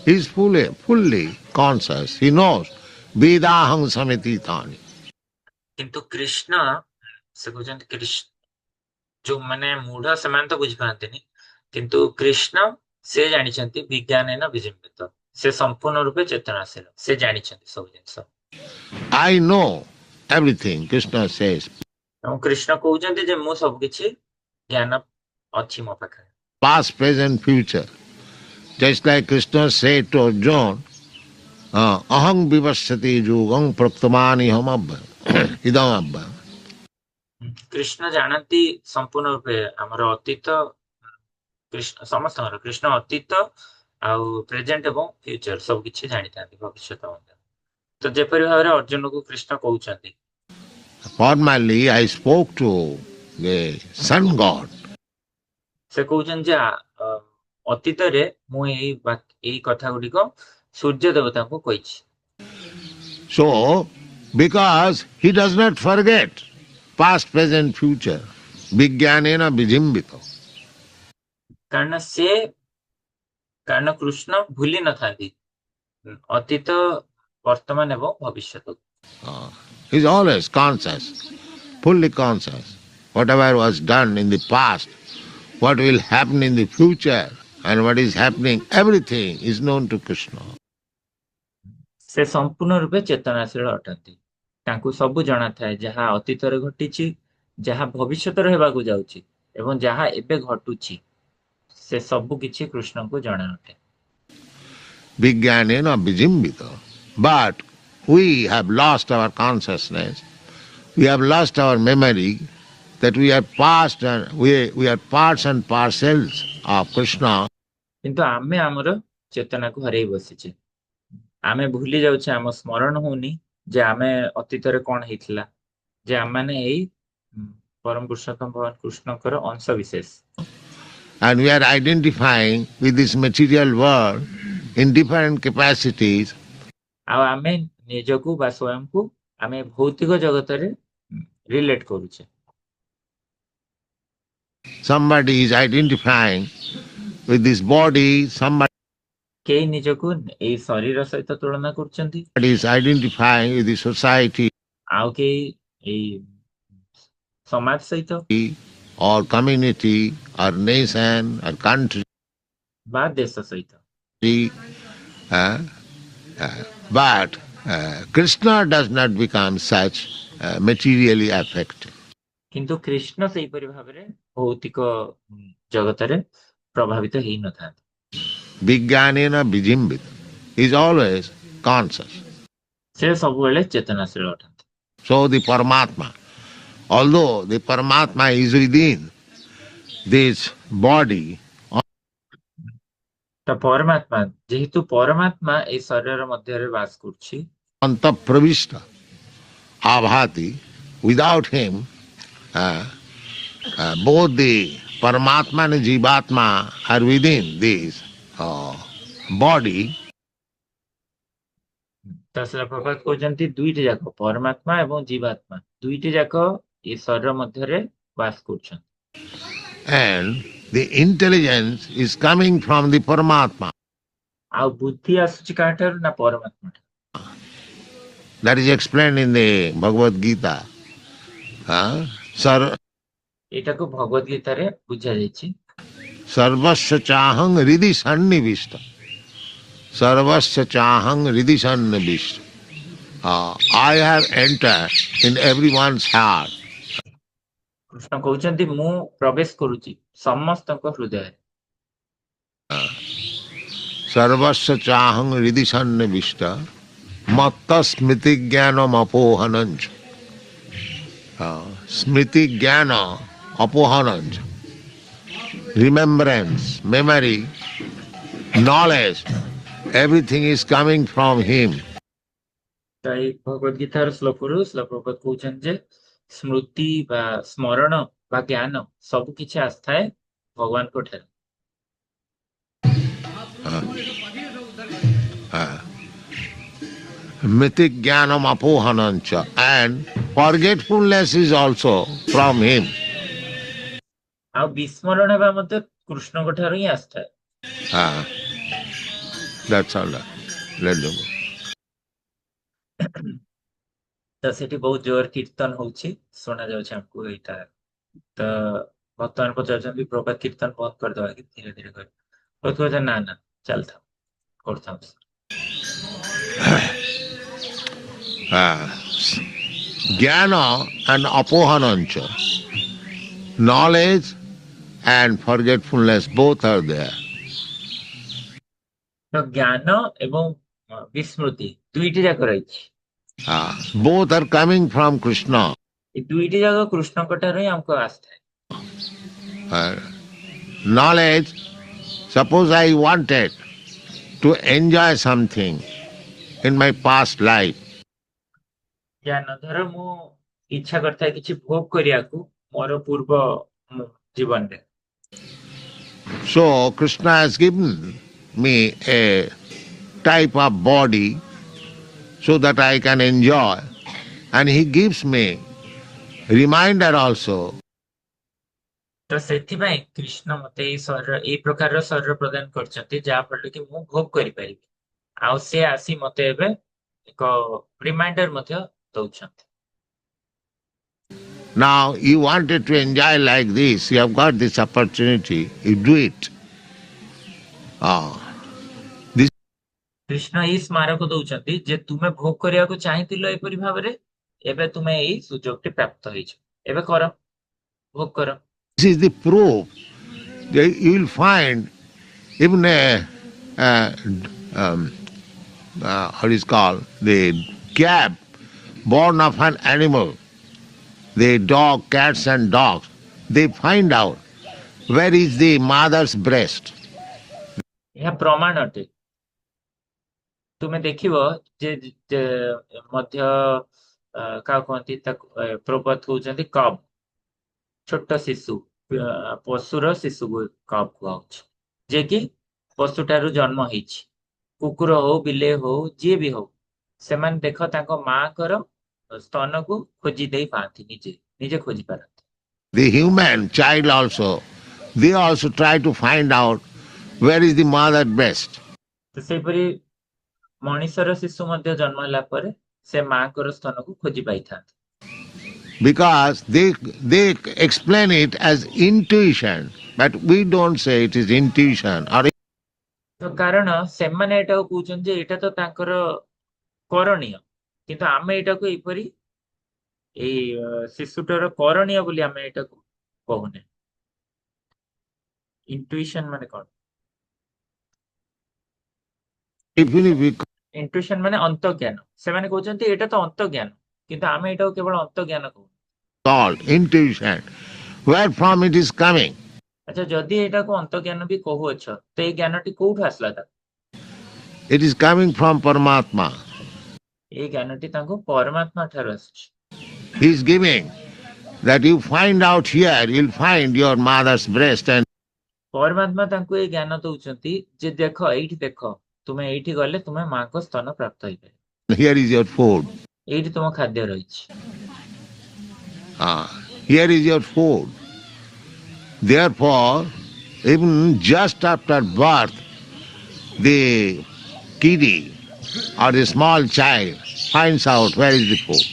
S5: He is fully conscious. He knows. Vedahang samiti tani.
S2: କିନ୍ତୁ କୃଷ୍ଣ, ସେ କହୁଛନ୍ତି କୃଷ୍ଣ ଯୋଉମାନେ ମୂଢ ସେମାନେ ତ ବୁଝିପାରନ୍ତିନି, କିନ୍ତୁ କୃଷ୍ଣ ସେ ଜାଣିଛନ୍ତି ବିଜ୍ଞାନେନ ବିଜିମ୍ବିତ। ସେ ସମ୍ପୂର୍ଣ୍ଣ ରୂପେ ଚେତନାଶୀଳ, ସେ ଜାଣିଛନ୍ତି ସବୁ ଜିନିଷ।
S5: I know everything, Krishna says.
S2: ଏବଂ କୃଷ୍ଣ କହୁଛନ୍ତି ଯେ ମୁଁ ସବୁ କିଛି ଜ୍ଞାନ ଅଛି ମୋ ପାଖରେ।
S5: Past, present, future. Just like Krishna said to Arjuna, aham vivasati yugam praktamani ham abha. Idam abha.
S2: Krishna ଜାଣନ୍ତି ସମ୍ପୂର୍ଣ୍ଣ ରୂପେ ଆମର ଅତୀତ, କୃଷ୍ଣ ସମସ୍ତଙ୍କର, କୃଷ୍ଣ ଅତୀତ ଆଉ ପ୍ରେଜେଣ୍ଟ ଏବଂ ଫ୍ୟୁଚର ସବୁ କିଛି ଜାଣିଥାନ୍ତି, ଭବିଷ୍ୟତ ମଧ୍ୟ। ତ ଯେପରି ଭାବରେ ଅର୍ଜୁନକୁ କୃଷ୍ଣ କହୁଛନ୍ତି,
S5: Formerly I spoke to the sun god.
S2: ସେ କହୁଛନ୍ତି ଯେ ଅତୀତରେ ମୁଁ ଏଇ କଥା ଗୁଡ଼ିକ ସୂର୍ଯ୍ୟ ଦେବତାଙ୍କୁ କହିଛି।
S5: So, because he does not forget past, present, future, vijnanena vijimbita.
S2: କାରଣ କୃଷ୍ଣ ଭୁଲି ନଥାନ୍ତି ଅତୀତ, ବର୍ତ୍ତମାନ ଏବଂ ଭବିଷ୍ୟତ।
S5: He is always conscious, fully conscious. Whatever was done in the past, what will happen in the future, and what is happening, everything is known to Krishna.
S2: ସେ ସମ୍ପୂର୍ଣ୍ଣ ରୂପେ ଚେତନାଶୀଳ ଅଟନ୍ତି। ତାଙ୍କୁ ସବୁ ଜଣାଥାଏ ଯାହା ଅତୀତରେ ଘଟିଛି, ଯାହା ଭବିଷ୍ୟତରେ ହେବାକୁ ଯାଉଛି ଏବଂ ଯାହା ଏବେ ଘଟୁଛି, ସେ ସବୁ କିଛି କୃଷ୍ଣଙ୍କୁ ଜଣା ଅଟେ।
S5: Vijnanena vijimbita. But we have lost our consciousness. We have lost our memory that we are past and we are parts and parcels of Krishna.
S2: କିନ୍ତୁ ଆମେ ଆମର ଚେତନାକୁ ହରେଇ ବସିଛେ। ଆମେ ଭୁଲି ଯାଉଛେ, ଆମ ସ୍ମରଣ ହଉନି ଯେ ଆମେ ଅତୀତରେ କଣ ହେଇଥିଲା, ଯେ ଆମମାନେ ଏଇ ପରମ ପୁରୁଷୋତ୍ତମ ଭଗବାନ କୃଷ୍ଣଙ୍କର ଅଂଶ ବିଶେଷ।
S5: And we are identifying with this material world in different capacities.
S2: ଆଉ ଆମେ ନିଜକୁ ବା ସ୍ୱୟଂକୁ ଆମେ ଭୌତିକ ଜଗତରେ ରିଲେଟ କରୁଛେ।
S5: Somebody is identifying with this body, somebody
S2: କେହି ନିଜକୁ ଏଇ ଶରୀର ସହିତ ତୁଳନା କରୁଛନ୍ତି,
S5: is identifying with the society,
S2: ଆଉ କେହି ଏଇ ସମାଜ ସହିତ,
S5: or community or nation or country,
S2: ବା ଦେଶ ସହିତ।
S5: uh, but Krishna does not become such materially affected.
S2: କିନ୍ତୁ କୃଷ୍ଣ ସେହିପରି ଭାବରେ ଭୌତିକ ଜଗତରେ ପ୍ରଭାବିତ ହେଇନଥାନ୍ତି।
S5: Vijnanena vijimbita is always conscious.
S2: ସେ ସବୁବେଳେ ଚେତନାଶୀଳ ଅଟନ୍ତି।
S5: So the Paramatma, although the Paramatma is within this body,
S2: ତ ପରମାତ୍ମା ଯେହେତୁ ପରମାତ୍ମା ଏଇ ଶରୀର ମଧ୍ୟରେ ବାସ କରୁଛି,
S5: antapravishta, abhati, without him, both the Paramatma and Jivatma are within this body.
S2: ତ ଶିଳ ପ୍ରପାତ କହୁଛନ୍ତି ଦୁଇଟି ଯାକ ପରମାତ୍ମା ଏବଂ ଜୀବାତ୍ମା ଦୁଇଟି ଯାକ ଏ ଶରୀର ମଧ୍ୟରେ ବାସ କରୁଛନ୍ତି।
S5: And the intelligence is coming from the Paramatma.
S2: ଆଉ ବୁଦ୍ଧି ଆସୁଛି କାହାଠାରୁ ନା ପରମାତ୍ମା ଠାରୁ।
S5: That is explained in the Bhagavad Gita.
S2: ଏଇଟାକୁ ଭଗବତ ଗୀତାରେ ବୁଝାଯାଇଛି।
S5: Sarvasya chahang ridhi sannivishta. Sarvasya chahang ridhi sannivishta. I have entered in everyone's heart.
S2: Krishna କହୁଛନ୍ତି ମୁଁ ପ୍ରବେଶ କରୁଛି ସମସ୍ତଙ୍କ ହୃଦୟରେ।
S5: Sarvasya chahang ridhi sannivishta. Matta smriti jnanam apohanancha. Smriti jnana apohanancha. Remembrance, memory, knowledge, everything is coming from him.
S2: ତ ଏଇ ଭଗବତ ଗୀତାର ଶ୍ଲୋକରୁ ଶିଳ ପ୍ରପାତ କହୁଛନ୍ତି ଯେ ସ୍ମୃତି ବା ସ୍ମରଣ ବା ଜ୍ଞାନ ସବୁ କିଛି ଆସିଥାଏ ଭଗବାନଙ୍କ ଠାରୁ।
S5: Mythic jnanam apohanancha, and forgetfulness is also from him.
S2: ଆଉ ବିସ୍ମରଣ ହେବା ମଧ୍ୟ କୃଷ୍ଣଙ୍କ ଠାରୁ ହିଁ ଆସିଥାଏ।
S5: That's all. Let them go.
S2: ତ ସେଠି ବହୁତ ଜୋର କୀର୍ତ୍ତନ ହଉଛି ଶୁଣା ଯାଉଛି ଆମକୁ ଏଇଟା। ତ ଭକ୍ତମାନେ ପଚାରୁଛନ୍ତି ପ୍ରଭାତ କୀର୍ତ୍ତନ ବନ୍ଦ କରିଦବା କି ଧୀରେ ଧୀରେ କରି। କହୁଛନ୍ତି ନା ନା ଚାଲିଥାଉ କରୁଥାଉ।
S5: Jnana and apohanancha, knowledge and forgetfulness, both are there.
S2: ତ ଜ୍ଞାନ ଏବଂ ବିସ୍ମୃତି ଦୁଇଟି ଯାକ ରହିଛି।
S5: Both are coming from Krishna.
S2: ଏ ଦୁଇଟି ଯାକ କୃଷ୍ଣଙ୍କ ଠାରୁ ହିଁ ଆମକୁ ଆସିଥାଏ।
S5: Knowledge, suppose I wanted to enjoy something in my past life.
S2: ଜ୍ଞାନ ଧର ମୁଁ ଇଚ୍ଛା କରିଥାଏ କିଛି ଭୋଗ କରିବାକୁ ମୋର ପୂର୍ବ ଜୀବନରେ।
S5: So Krishna has given me a type of body so that I can enjoy, and he gives me reminder also.
S2: ତ ସେଥିପାଇଁ କୃଷ୍ଣ ମତେ ଏଇ ଶରୀର ଏଇ ପ୍ରକାରର ଶରୀର ପ୍ରଦାନ କରିଛନ୍ତି ଯାହା ଫଳରେ କି ମୁଁ ଭୋଗ କରିପାରିବି। ଆଉ ସେ ଆସି ମତେ ଏବେ ଏକ ରିମାଇଣ୍ଡର ମଧ୍ୟ ଦଉଛନ୍ତି।
S5: Now you wanted to enjoy like this, you have got this opportunity, you do it.
S2: Krishna ଏଇ ସ୍ମାରକ ଦଉଛନ୍ତି ଯେ ତୁମେ ଭୋଗ କରିବାକୁ ଚାହିଁଥିଲ ଏପରି ଭାବରେ ଏବେ ତୁମେ ଏଇ ସୁଯୋଗଟି ପ୍ରାପ୍ତ ହେଇଛ ଏବେ କର ଭୋଗ କର।
S5: This is the proof that you will find even what is called the calf born of an animal, the dog, cats and dogs, they find out where is the mother's breast.
S2: ଏହା ପ୍ରମାଣ ଅଟେ। ତୁମେ ଦେଖିବ ଯେ ମଧ୍ୟ କାହା କୁହନ୍ତି ତାକୁ ପ୍ରପାତ କହୁଛନ୍ତି କବ୍ ଛୋଟ ଶିଶୁ ପଶୁର ଶିଶୁକୁ କବ୍ କୁହାଉଛି ଯେ କି ପଶୁଠାରୁ ଜନ୍ମ ହେଇଛି। କୁକୁର ହଉ ବିଲେଇ ହଉ ଯିଏ ବି ହଉ ସେମାନେ ଦେଖ ତାଙ୍କ ମାଙ୍କର ସ୍ତନକୁ ଖୋଜି ଦେଇ ପାଆନ୍ତି ନିଜେ ନିଜେ ଖୋଜି ପାରନ୍ତି।
S5: The human child also, they also try to find out where is the mother breast.
S2: ତ ସେହିପରି ମଣିଷର ଶିଶୁ ମଧ୍ୟ ଜନ୍ମ ହେଲା ପରେ ସେ ମାଙ୍କର ସ୍ତନକୁ ଖୋଜି ପାଇଥାନ୍ତି।
S5: because they explain it as intuition, but we don't say it is intuition or
S2: ତ କାରଣ ସେମାନେ ଏଟାକୁ କହୁଛନ୍ତି ଯେ ଏଇଟା ତ ତାଙ୍କର କରଣୀୟ, କିନ୍ତୁ ଆମେ ଏଇଟାକୁ ଏଇପରି ଏଇ ଶିଶୁଟାର କରଣୀୟ ବୋଲି ଆମେ ଏଇଟାକୁ କହୁନେ। ଇଣ୍ଟୁଇସନ ମାନେ କଣ?
S5: even if we
S2: ଇଣ୍ଟୁଇସନ ମାନେ ଅନ୍ତର୍ଜ୍ଞାନ। ସେମାନେ କହୁଛନ୍ତି ଏଇଟା ତ ଅନ୍ତର୍ଜ୍ଞାନ, କିନ୍ତୁ ଆମେ ଏଇଟାକୁ କେବଳ ଅନ୍ତର୍ଜ୍ଞାନ କହୁ।
S5: call intuition, where from it is coming?
S2: ଆଚ୍ଛା, ଯଦି ଏଇଟାକୁ ଅନ୍ତର୍ଜ୍ଞାନ ବି କହୁଅଛ ତ ଏଇ ଜ୍ଞାନଟି କୋଉଠୁ ଆସିଲା? ତା
S5: It is coming from Paramatma.
S2: ଏଇ ଜ୍ଞାନଟି ତାଙ୍କୁ ପରମାତ୍ମା ଠାରୁ ଆସିଛି।
S5: He is giving that you find out here, you'll find your mother's breast, and
S2: ପରମାତ୍ମା ତାଙ୍କୁ ଏଇ ଜ୍ଞାନ ଦଉଛନ୍ତି ଯେ ଦେଖ, ଏଇଠି ଦେଖ, ତୁମେ ଏଇଠି ଗଲେ ତୁମେ ମାଙ୍କ ସ୍ତନ ପ୍ରାପ୍ତ ହେଇପାରିବ।
S5: here is your food.
S2: ଏଇଠି ତୁମ ଖାଦ୍ୟ ରହିଛି।
S5: Here is your food. Therefore, even just after birth, the kiddie or the small child finds out where is the food.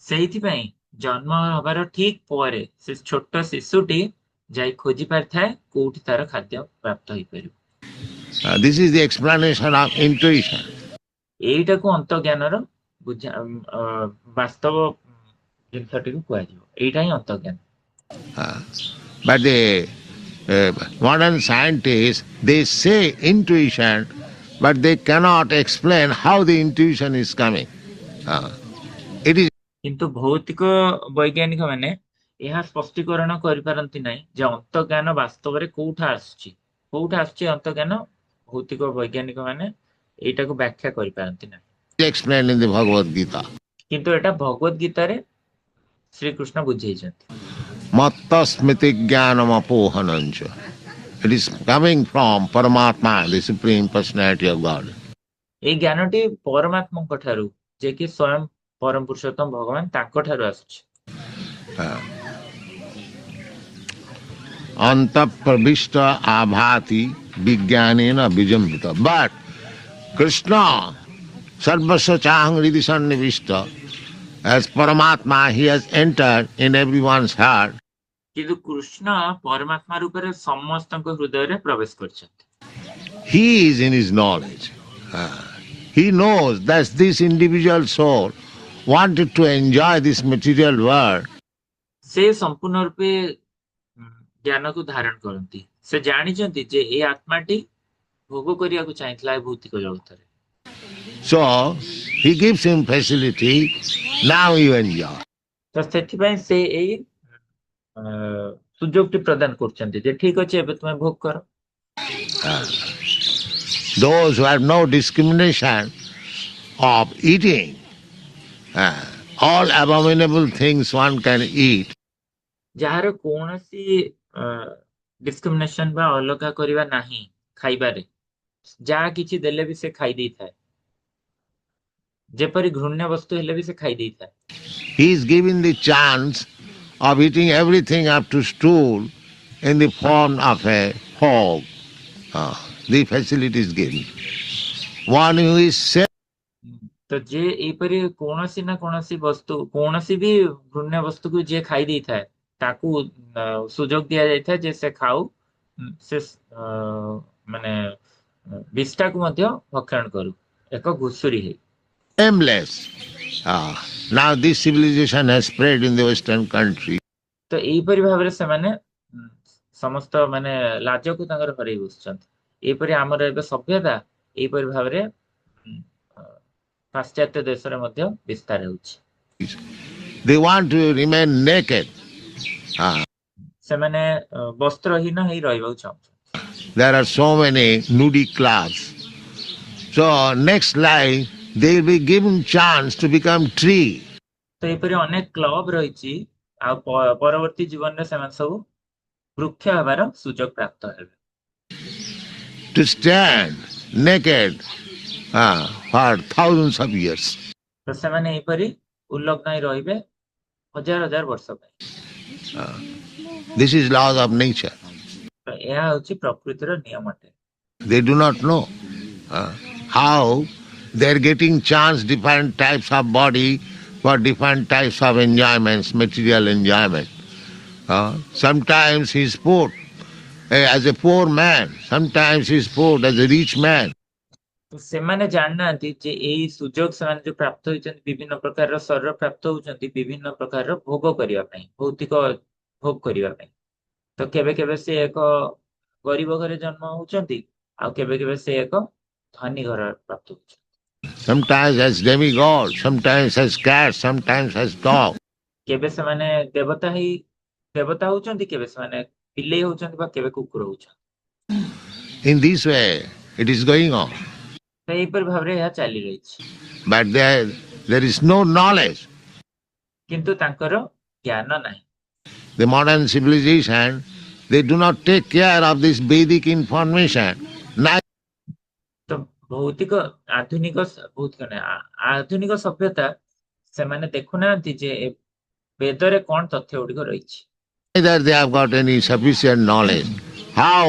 S2: ସେଇଥିପାଇଁ ଜନ୍ମ ହବାର ଠିକ ପରେ ସେ ଛୋଟ ଶିଶୁଟି ଯାଇ ଖୋଜି ପାରିଥାଏ କୋଉଠି ତାର ଖାଦ୍ୟ ପ୍ରାପ୍ତ ହେଇପାରିବ।
S5: This is the explanation of intuition.
S2: ଏଇଟାକୁ ଅନ୍ତର୍ଜ୍ଞାନର ବାସ୍ତବ ଜିନିଷଟିକୁ କୁହାଯିବ। ଏଇଟା ହିଁ ଅନ୍ତର୍ଜ୍ଞାନ।
S5: But the modern scientists, they say intuition, but they cannot explain how the intuition is coming. It is
S2: କିନ୍ତୁ ଭୌତିକ ବୈଜ୍ଞାନିକ ମାନେ ଏହା ସ୍ପଷ୍ଟୀକରଣ କରିପାରନ୍ତି ନାହିଁ ଯେ ଅନ୍ତର୍ଜ୍ଞାନ ବାସ୍ତବରେ କୋଉଠା ଆସୁଛି ଅନ୍ତର୍ଜ୍ଞାନ। ଭୌତିକ ବୈଜ୍ଞାନିକ ମାନେ ଏଇଟାକୁ ବ୍ୟାଖ୍ୟା କରିପାରନ୍ତି ନାହିଁ।
S5: explained in the Bhagavad Gita.
S2: କିନ୍ତୁ ଏଟା ଭଗବତ ଗୀତାରେ Shrikrishna ବୁଝେଇଛନ୍ତି।
S5: Matta smiti jnanam apohanancha. It is coming from Paramatma, the Supreme Personality of God.
S2: ଏଇ ଜ୍ଞାନଟି ପରମାତ୍ମାଙ୍କ ଠାରୁ, ଯେ କି ସ୍ୱୟଂ ପରମ ପୁରୁଷୋତ୍ତମ ଭଗବାନ, ତାଙ୍କ ଠାରୁ ଆସୁଛି।
S5: Antapravishta abhati vijnanena vijambita. But Krishna, sarvasya chahang hridi sannivishta, as Paramatma, he has entered in everyone's heart.
S2: କିନ୍ତୁ କୃଷ୍ଣ ପରମାତ୍ମା ରୂପରେ ସମସ୍ତଙ୍କ ହୃଦୟରେ ପ୍ରବେଶ କରିଛନ୍ତି।
S5: He is in his knowledge. He knows that this individual soul wanted to enjoy this material world.
S2: ସେ ସମ୍ପୂର୍ଣ୍ଣ ରୂପେ ଜ୍ଞାନକୁ ଧାରଣ କରନ୍ତି। ସେ ଜାଣିଛନ୍ତି ଯେ ଏ ଆତ୍ମାଟି ଭୋଗ କରିବାକୁ ଚାହିଁଥିଲା ଏ ଭୌତିକ ଜଗତରେ।
S5: So he gives him facility. Now you enjoy.
S2: ତ ସେଥିପାଇଁ ସେ ଏଇ ସୁଯୋଗଟି ପ୍ରଦାନ କରୁଛନ୍ତି ଯେ ଠିକ ଅଛି, ଏବେ ତୁମେ ଭୋଗ କର।
S5: Those who have no discrimination of eating, all abominable things one can eat.
S2: ଯାହାର କୌଣସି ଡିସ୍କ୍ରିମିନେସନ ବା ଅଲଗା କରିବା ନାହିଁ ଖାଇବାରେ, ଯାହା କିଛି ଦେଲେ ବି ସେ ଖାଇ ଦେଇଥାଏ। ଯେପରି ଘୃଣ୍ୟ ବସ୍ତୁ ହେଲେ ବି ସେ ଖାଇ ଦେଇଥାଏ।
S5: He is given the chance of eating everything up to stool in the form of a hog. The facility is given. One who is set.
S2: ତ ଯେ ଏଇପରି କୌଣସି ନା କୌଣସି ବସ୍ତୁ, କୌଣସି ବି ଘୃଣ୍ୟ ବସ୍ତୁକୁ ଯିଏ ଖାଇ ଦେଇଥାଏ ତାକୁ ସୁଯୋଗ ଦିଆଯାଇଥାଏ ଯେ ସେ ଖାଉ, ସେ ମାନେ ବିଷ୍ଠାକୁ ମଧ୍ୟ ଭକ୍ଷଣ କରୁ, ଏକ ଘୁଷୁରୀ ହେଇ।
S5: Aimless. Now this civilization has spread in the Western country.
S2: ତ ଏଇପରି ଭାବରେ ସେମାନେ ସମସ୍ତ ମାନେ ଲାଜକୁ ତାଙ୍କର ହରେଇ ବସୁଛନ୍ତି। ଏଇପରି ଆମର ଏବେ ସଭ୍ୟତା ଏଇପରି ଭାବରେ ପାଶ୍ଚାତ୍ୟ ଦେଶରେ ମଧ୍ୟ ବିସ୍ତାର ହେଉଛି।
S5: They want to remain naked.
S2: ସେମାନେ ବସ୍ତ୍ରହୀନ ହେଇ ରହିବାକୁ ଚାହୁଁଛନ୍ତି।
S5: There are so many nudie clubs. So next life they will be given chance to become tree.
S2: ତ ଏପରି ଅନେକ କ୍ଲବ ରହିଛି, ଆଉ ପରବର୍ତ୍ତୀ ଜୀବନରେ ସେମାନେ ସବୁ ବୃକ୍ଷ ହେବାର ସୁଯୋଗ ପ୍ରାପ୍ତ ହେବେ।
S5: To stand naked for thousands of years.
S2: ତ ସେମାନେ ଏହିପରି ଉଲ୍ଲଗ୍ନ ହେଇ ରହିବେ ହଜାର ହଜାର ବର୍ଷ ପାଇଁ।
S5: This is laws of nature.
S2: ତ ଏହା ହେଉଛି ପ୍ରକୃତିର ନିୟମ ଅଟେ।
S5: They do not know how they are getting chance, different types of body for different types of enjoyments, material enjoyment. Sometimes he is put as a poor man, sometimes he is put as a rich man.
S2: तो ସେମାନେ ଜାଣିନାହାନ୍ତି ଯେ ଏଇ ସୁଯୋଗ ସେମାନେ ଯୋଉ ପ୍ରାପ୍ତ ହୋଇଛନ୍ତି ବିଭିନ୍ନ ପ୍ରକାରର ଶରୀର ପ୍ରାପ୍ତ ହଉଛନ୍ତି ବିଭିନ୍ନ ପ୍ରକାରର ଭୋଗ କରିବା ପାଇଁ ଭୌତିକ ଭୋଗ କରିବା ପାଇଁ ତ କେବେ କେବେ ସେ ଏକ ଗରିବ ଘରେ ଜନ୍ମ ହଉଛନ୍ତି ଆଉ କେବେ କେବେ ସେ ଏକ ଧନୀ ଘର ପ୍ରାପ୍ତ ହଉଛନ୍ତି
S5: Sometimes as demigod, sometimes as cat, sometimes as dog.
S2: କେବେ ସେମାନେ ଦେବତା ହଉଛନ୍ତି କେବେ ସେମାନେ ବିଲେଇ ହଉଛନ୍ତି ବା କେବେ କୁକୁର ହଉଛନ୍ତି
S5: In this way, it is going on.
S2: ତ ଏହିପରି ଭାବରେ ଏହା ଚାଲି ରହିଛି
S5: But there is no knowledge.
S2: କିନ୍ତୁ ତାଙ୍କର ଜ୍ଞାନ ନାହିଁ
S5: The modern civilization, they do not take care of this Vedic information.
S2: ତ ଭୌତିକ ଭୌତିକ ନାହିଁ ଆଧୁନିକ ସଭ୍ୟତା ସେମାନେ ଦେଖୁନାହାନ୍ତି ଯେ ବେଦରେ କଣ ତଥ୍ୟ ଗୁଡିକ ରହିଛି
S5: Neither they have got any sufficient knowledge. How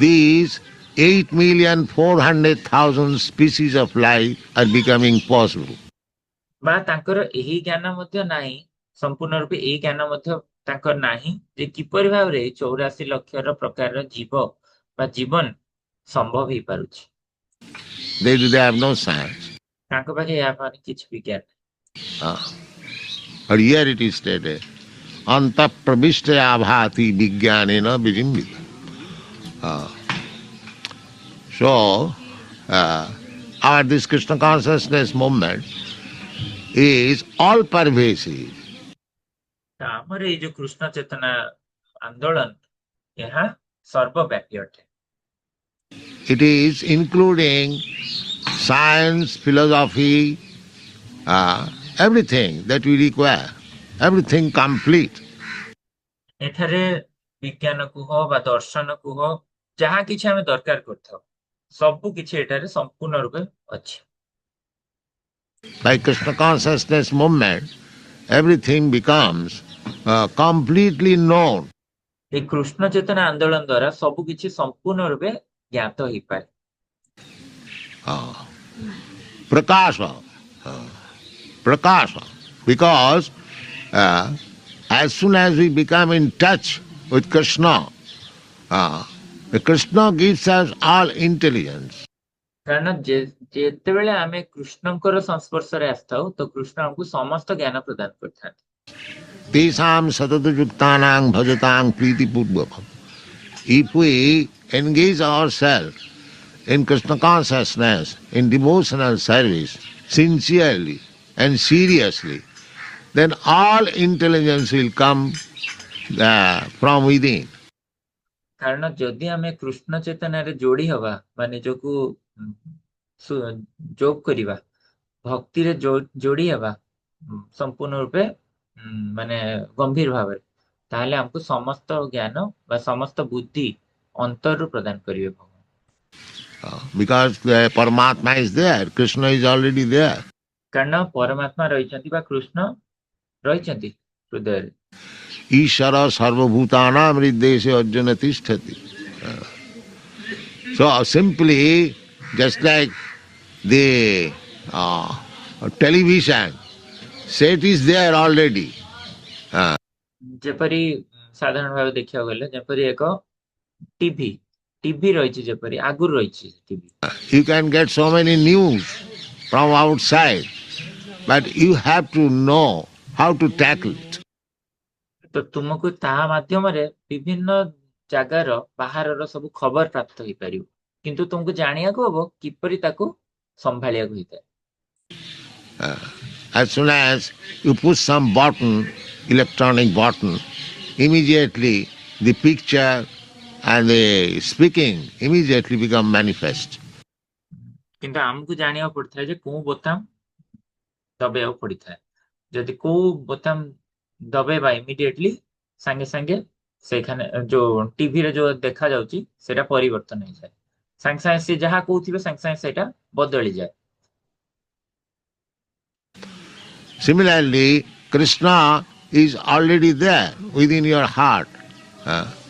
S5: these 8,400,000 species of life are becoming possible.
S2: ବା ତାଙ୍କର ଏହି ଜ୍ଞାନ ମଧ୍ୟ ନାହିଁ ସମ୍ପୂର୍ଣ୍ଣ ରୂପେ ଏହି ଜ୍ଞାନ ମଧ୍ୟ ତାଙ୍କର ନାହିଁ ଯେ କିପରି ଭାବରେ 84 ଲକ୍ଷର ପ୍ରକାରର ଜୀବ ବା ଜୀବନ ସମ୍ଭବ ହେଇପାରୁଛି
S5: They have no science.
S2: ତାଙ୍କ ପାଖେ ଏହା ପାଇଁ କିଛି ବିଜ୍ଞାନ
S5: But here it is stated, anta pravishta bhati vijnanena vijimbita. So, our this Krishna consciousness movement is all pervasive.
S2: ତ ଆମର ଏଇ ଯୋଉ କୃଷ୍ଣ ଚେତନା ଆନ୍ଦୋଳନ ଏହା ସର୍ବବ୍ୟାପୀ ଅଟେ
S5: It is including science, philosophy, everything that we require, everything complete.
S2: ଏଠାରେ ବିଜ୍ଞାନ କୁହ ବା ଦର୍ଶନ କୁହ ଯାହା କିଛି ଆମେ ଦରକାର କରିଥାଉ ସବୁ କିଛି ଏଠାରେ ସମ୍ପୂର୍ଣ୍ଣ ରୂପେ ଅଛି
S5: By Krishna consciousness movement, everything becomes completely known.
S2: এই କୃଷ୍ଣ ଚେତନା ଆନ୍ଦୋଳନ ଦ୍ୱାରା ସବୁ କିଛି ସମ୍ପୂର୍ଣ୍ଣ ରୂପେ ଜ୍ଞାତ ହେଇପାରେ
S5: Prakasha. Prakasha. Because as soon as we become in touch with Krishna, Krishna gives us all intelligence.
S2: କାରଣ ଯେତେବେଳେ ଆମେ କୃଷ୍ଣଙ୍କର ସଂସ୍ପର୍ଶରେ ଆସିଥାଉ ତ କୃଷ୍ଣ ଆମକୁ ସମସ୍ତ ଜ୍ଞାନ ପ୍ରଦାନ କରିଥାନ୍ତି
S5: Tesam satatu yuktanang bhajatam priti purvakam. If we engage ourselves in Krishna consciousness, in devotional service, sincerely and seriously, then all intelligence will come from within.
S2: କାରଣ ଯଦି ଆମେ କୃଷ୍ଣ ଚେତନାରେ ଯୋଡି ହବା ବା ନିଜକୁ ଯୋଗ କରିବା ଭକ୍ତିରେ ଯୋଡି ହେବା ସମ୍ପୂର୍ଣ୍ଣ ରୂପେ ମାନେ ଗମ୍ଭୀର ଭାବରେ ତାହେଲେ ଆମକୁ ସମସ୍ତ ଜ୍ଞାନ ବା ସମସ୍ତ ବୁଦ୍ଧି ଅନ୍ତରରୁ ପ୍ରଦାନ କରିବେ ଭଗବାନ
S5: Because Paramatma is there, Krishna is already there.
S2: କାରଣ ପରମାତ୍ମା ରହିଛନ୍ତି ବା କୃଷ୍ଣ ରହିଛନ୍ତି ହୃଦୟରେ
S5: Ishara sarvabhutanam hrideshe arjuna tisthati. So simply, just like the television set is there already.
S2: ଯେପରି ସାଧାରଣ ଭାବେ ଦେଖିବାକୁ ଗଲେ ଯେପରି ଏକ ଟିଭି ରହିଛି ଯେପରି ଆଗରୁ ରହିଛି TV
S5: You can get so many news from outside, but you have to know how to tackle it.
S2: ତ ତୁମକୁ ତାହା ମାଧ୍ୟମରେ ବିଭିନ୍ନ ଜାଗାର ବାହାରର ସବୁ ଖବର ପ୍ରାପ୍ତ ହେଇପାରିବ କିନ୍ତୁ ତୁମକୁ ଜାଣିବାକୁ ହବ କିପରି ତାକୁ ସମ୍ଭାଳିବାକୁ ହେଇଥାଏ
S5: As soon as you push some button, electronic button, immediately the picture and the speaking immediately become manifest.
S2: କିନ୍ତୁ ଆମକୁ ଜାଣିବାକୁ ପଡିଥାଏ ଯେ କୋଉ ବୋତାମ ଦବେଇବାକୁ ପଡିଥାଏ ଯଦି କୋଉ ବୋତାମ ଦବେଇବା ଇମିଡିଏଟଲି ସାଙ୍ଗେ ସାଙ୍ଗେ ସେখানে ଯୋଉ ଟିଭିରେ ଯୋଉ ଦେଖା ଯାଉଛି ସେଟା ପରିବର୍ତ୍ତନ ହେଇଯାଏ ସାଙ୍ଗେ ସାଙ୍ଗେ ସେ ଯାହା କହୁଥିବେ ସାଙ୍ଗେ ସାଙ୍ଗେ ସେଟା ବଦଳି ଯାଏ
S5: Similarly, Krishna is already there within your heart.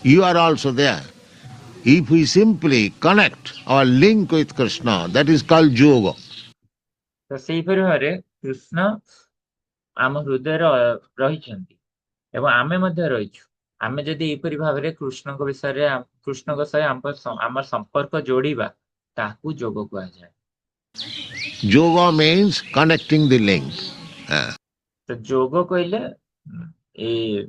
S5: You are also there. If we simply connect or link with Krishna, that is called yoga.
S2: ତ ସେଇପରି ଭାବରେ କୃଷ୍ଣ ଆମ ହୃଦୟରେ ରହିଛନ୍ତି ଏବଂ ଆମେ ମଧ୍ୟ ରହିଛୁ। ଆମେ ଯଦି ଏହିପରି ଭାବରେ କୃଷ୍ଣଙ୍କ ବିଷୟରେ କୃଷ୍ଣଙ୍କ ସହ ଆମର ସମ୍ପର୍କ ଯୋଡ଼ିବା ତାହାକୁ ଯୋଗ କୁହାଯାଏ।
S5: Yoga means connecting the link.
S2: ତ ଯୋଗ କହିଲେ ଏଇ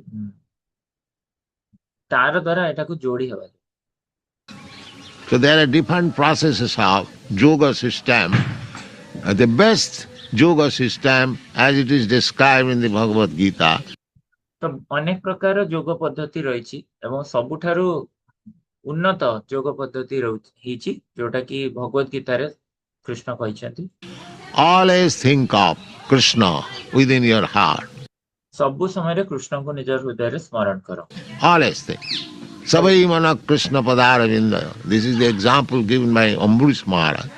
S2: ତାର ଦ୍ୱାରା ଏଟାକୁ ଯୋଡ଼ି ହେବା।
S5: So there are different processes of yoga system. The best yoga system, as it is described in the Bhagavad Gita,
S2: ତ ଅନେକ ପ୍ରକାର ଯୋଗ ପଦ୍ଧତି ରହିଛି ଏବଂ ସବୁଠାରୁ ଉନ୍ନତ ଯୋଗ ପଦ୍ଧତି ହେଇଛି ଯୋଉଟା କି ଭଗବତ ଗୀତାରେ କୃଷ୍ଣ କହିଛନ୍ତି,
S5: always think of Krishna within your heart.
S2: ସବୁ ସମୟରେ କୃଷ୍ଣଙ୍କୁ ନିଜ ହୃଦୟରେ ସ୍ମରଣ କର।
S5: Always think. Sabai mana Krishna padara vindaya. This is the example given by Ambarish Maharaj.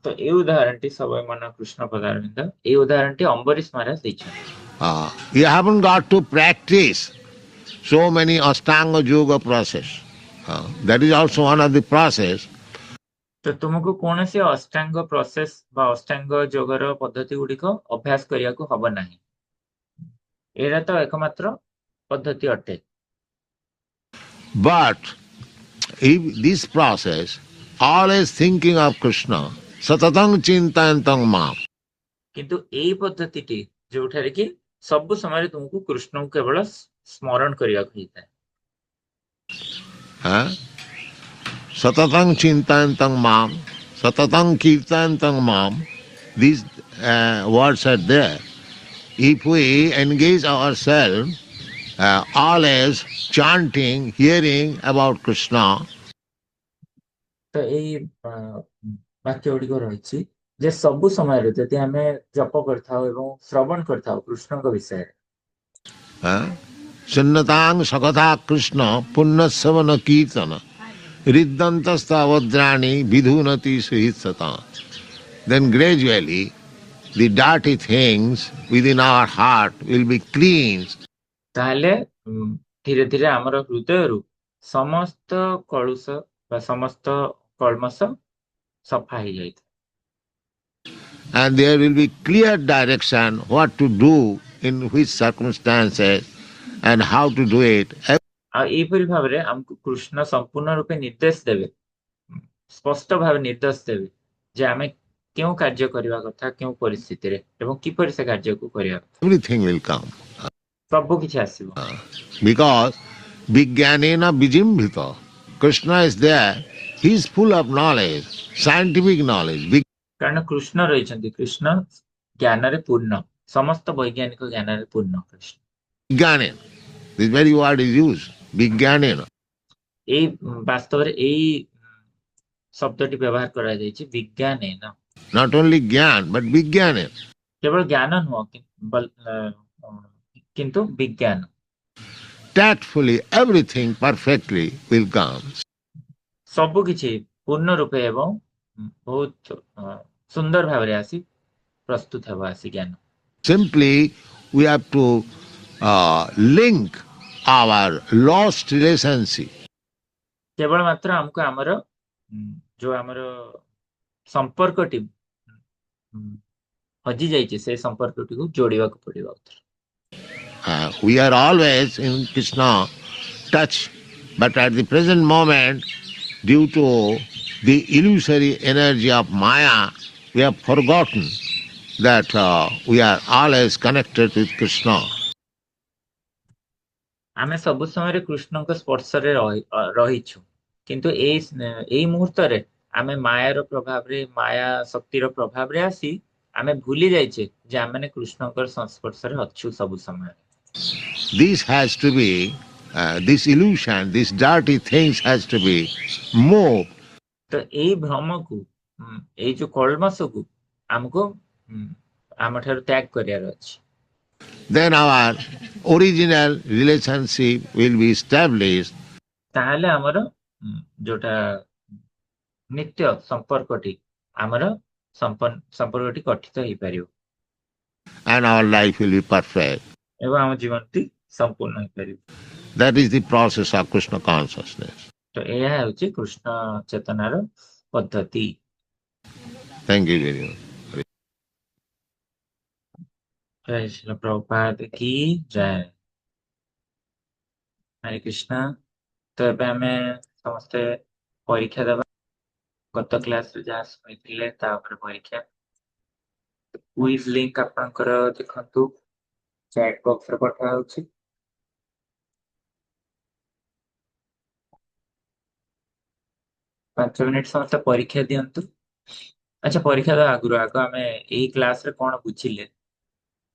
S2: ତ ଏଇ ଉଦାହରଣଟି ସବୈ ମନ କୃଷ୍ଣ ପଦାରବିନ୍ଦ, ଏଇ ଉଦାହରଣଟି ଅମ୍ବରୀଶ ମହାରାଜ ଦେଇଛନ୍ତି।
S5: You haven't got to practice so many Ashtanga yoga process. That is also one of the process.
S2: ତ ତୁମକୁ କୌଣସି ଅଷ୍ଟାଙ୍ଗ ପ୍ରୋସେସ ବା ଅଷ୍ଟାଙ୍ଗ ଯୋଗର ପଦ୍ଧତି ଗୁଡ଼ିକ ଅଭ୍ୟାସ କରିବାକୁ ହବ ନାହିଁ। ଏଇଟା ତ ଏକମାତ୍ର ପଦ୍ଧତି ଅଟେ।
S5: But if this process, always thinking of Krishna, satatang chintayantang mam,
S2: କିନ୍ତୁ ଏଇ ପଦ୍ଧତିଟି ଯୋଉଠାରେ କି ସବୁ ସମୟରେ ତୁମକୁ କୃଷ୍ଣଙ୍କୁ କେବଳ ସ୍ମରଣ କରିବାକୁ ହେଇଥାଏ।
S5: satatang chintayantang mam, satatang kirtayantang mam, these words are there. If we engage ourselves always chanting, hearing about Krishna,
S2: ତ ଏଇ ବାକ୍ୟ ଗୁଡ଼ିକ ରହିଛି ଯେ ସବୁ ସମୟରେ ଯଦି ଆମେ ଜପ କରିଥାଉ ଏବଂ ଶ୍ରବଣ କରିଥାଉ କୃଷ୍ଣଙ୍କ ବିଷୟରେ,
S5: sunnatang sakatha Krishna punnasavana kirtana riddantastavadrani vidhunati suhitsata, then gradually the dirty things within our heart will be cleansed.
S2: ତାହେଲେ ଧୀରେ ଧୀରେ ଆମର ହୃଦୟରୁ ସମସ୍ତ କଳୁଷ ବା ସମସ୍ତ କଳମସ ସଫା ହେଇଯାଇଥାଏ।
S5: And there will be clear direction what to do in which circumstances and how to do it.
S2: ଆଉ ଏଇପରି ଭାବରେ ଆମକୁ କୃଷ୍ଣ ସମ୍ପୂର୍ଣ୍ଣ ରୂପେ ନିର୍ଦ୍ଦେଶ ଦେବେ, ସ୍ପଷ୍ଟ ଭାବେ ନିର୍ଦ୍ଦେଶ ଦେବେ ଯେ ଆମେ କେଉଁ କାର୍ଯ୍ୟ କରିବା କଥା କେଉଁ ପରିସ୍ଥିତିରେ ଏବଂ କିପରି ସେ କାର୍ଯ୍ୟକୁ କରିବା।
S5: Everything will come.
S2: ସବୁ କିଛି ଆସିବ।
S5: Because Vijnanena Vijimbrita. Krishna is there. He is full of knowledge, scientific knowledge.
S2: କାରଣ କୃଷ୍ଣ ରହିଛନ୍ତି, କୃଷ୍ଣ ଜ୍ଞାନରେ ପୂର୍ଣ୍ଣ, ସମସ୍ତ ବୈଜ୍ଞାନିକ ଜ୍ଞାନରେ ପୂର୍ଣ୍ଣ Krishna.
S5: Vijnanena. This very word is used. Vijnanena.
S2: ଏଇ ବାସ୍ତବରେ ଏଇ ଶବ୍ଦଟି ବ୍ୟବହାର କରାଯାଇଛି ବିଜ୍ଞାନେନ।
S5: Not only Gyan, but Vijnanena.
S2: କେବଳ ଜ୍ଞାନ ନୁହଁ କିନ୍ତୁ ବିଜ୍ଞାନ।
S5: Tactfully, everything perfectly will come.
S2: ସବୁ କିଛି ପୂର୍ଣ୍ଣ ରୂପେ ଏବଂ ବହୁତ ସୁନ୍ଦର ଭାବରେ ଆସି ପ୍ରସ୍ତୁତ ହେବ ଆସି ଜ୍ଞାନ।
S5: Simply, we have to link our lost relationship.
S2: କେବଳ ମାତ୍ର ଆମକୁ ଆମର ଯୋଉ ଆମର ସମ୍ପର୍କଟି ହଜି ଯାଇଛି ସେ ସମ୍ପର୍କଟିକୁ ଯୋଡ଼ିବାକୁ ପଡ଼ିବ।
S5: We are always in Krishna touch, but at the present moment, due to the illusory energy of Maya, we have forgotten that we are always connected with Krishna.
S2: ଆମେ ସବୁ ସମୟରେ କୃଷ୍ଣଙ୍କ ସ୍ପର୍ଶରେ ରହିଛୁ, କିନ୍ତୁ ଏଇ ମୁହୂର୍ତ୍ତରେ ଆମେ ମାୟାର ପ୍ରଭାବରେ ମାୟା ଶକ୍ତିର ପ୍ରଭାବରେ ଆସି ଆମେ ଭୁଲି ଯାଇଛେ ଯେ ଆମେ କୃଷ୍ଣଙ୍କର ସଂସ୍ପର୍ଶରେ ଅଛୁ ସବୁ ସମୟରେ।
S5: This has to be, this illusion, these dirty things has to be moved.
S2: ତ ଏଇ ଭ୍ରମକୁ, ଏଇ ଯୋଉ କଳମସକୁ ଆମକୁ ଆମଠାରୁ ତ୍ୟାଗ କରିବାର ଅଛି।
S5: Then our original relationship will be established.
S2: ତାହେଲେ ଆମର ଯୋଉଟା ନିତ୍ୟ ସମ୍ପର୍କଟି ଆମର ସମ୍ପର୍କଟି ଗଠିତ ହେଇପାରିବ।
S5: And our life will be perfect.
S2: ଏବଂ ଆମ ଜୀବନଟି ସମ୍ପୂର୍ଣ୍ଣ ହେଇପାରିବ।
S5: That is the process of Krishna consciousness.
S2: ତ ଏହା ହେଉଛି କୃଷ୍ଣ ଚେତନାର ପଦ୍ଧତି।
S5: Thank you very much.
S2: जय श्री प्रभुपाद की जय। हरे कृष्णा। तो ଏବେ ଆମେ ସମସ୍ତେ ପରୀକ୍ଷା ଦେବା। ଗତ କ୍ଲାସରେ ଯାହା ଶୁଣିଥିଲେ ତା ଉପରେ ପରୀକ୍ଷା। କ୍ୱିଜ୍ ଲିଙ୍କ ଆପଣଙ୍କର ଦେଖନ୍ତୁ ଚାଟ୍ ବକ୍ସରେ ପଠାଯାଉଛି। 5 ମିନିଟ୍ ସମସ୍ତେ ପରୀକ୍ଷା ଦିଅନ୍ତୁ। ଆଚ୍ଛା, ପରୀକ୍ଷା ଦେବା ଆଗରୁ ଆମେ ଏଇ କ୍ଲାସରେ କଣ ବୁଝିଲେ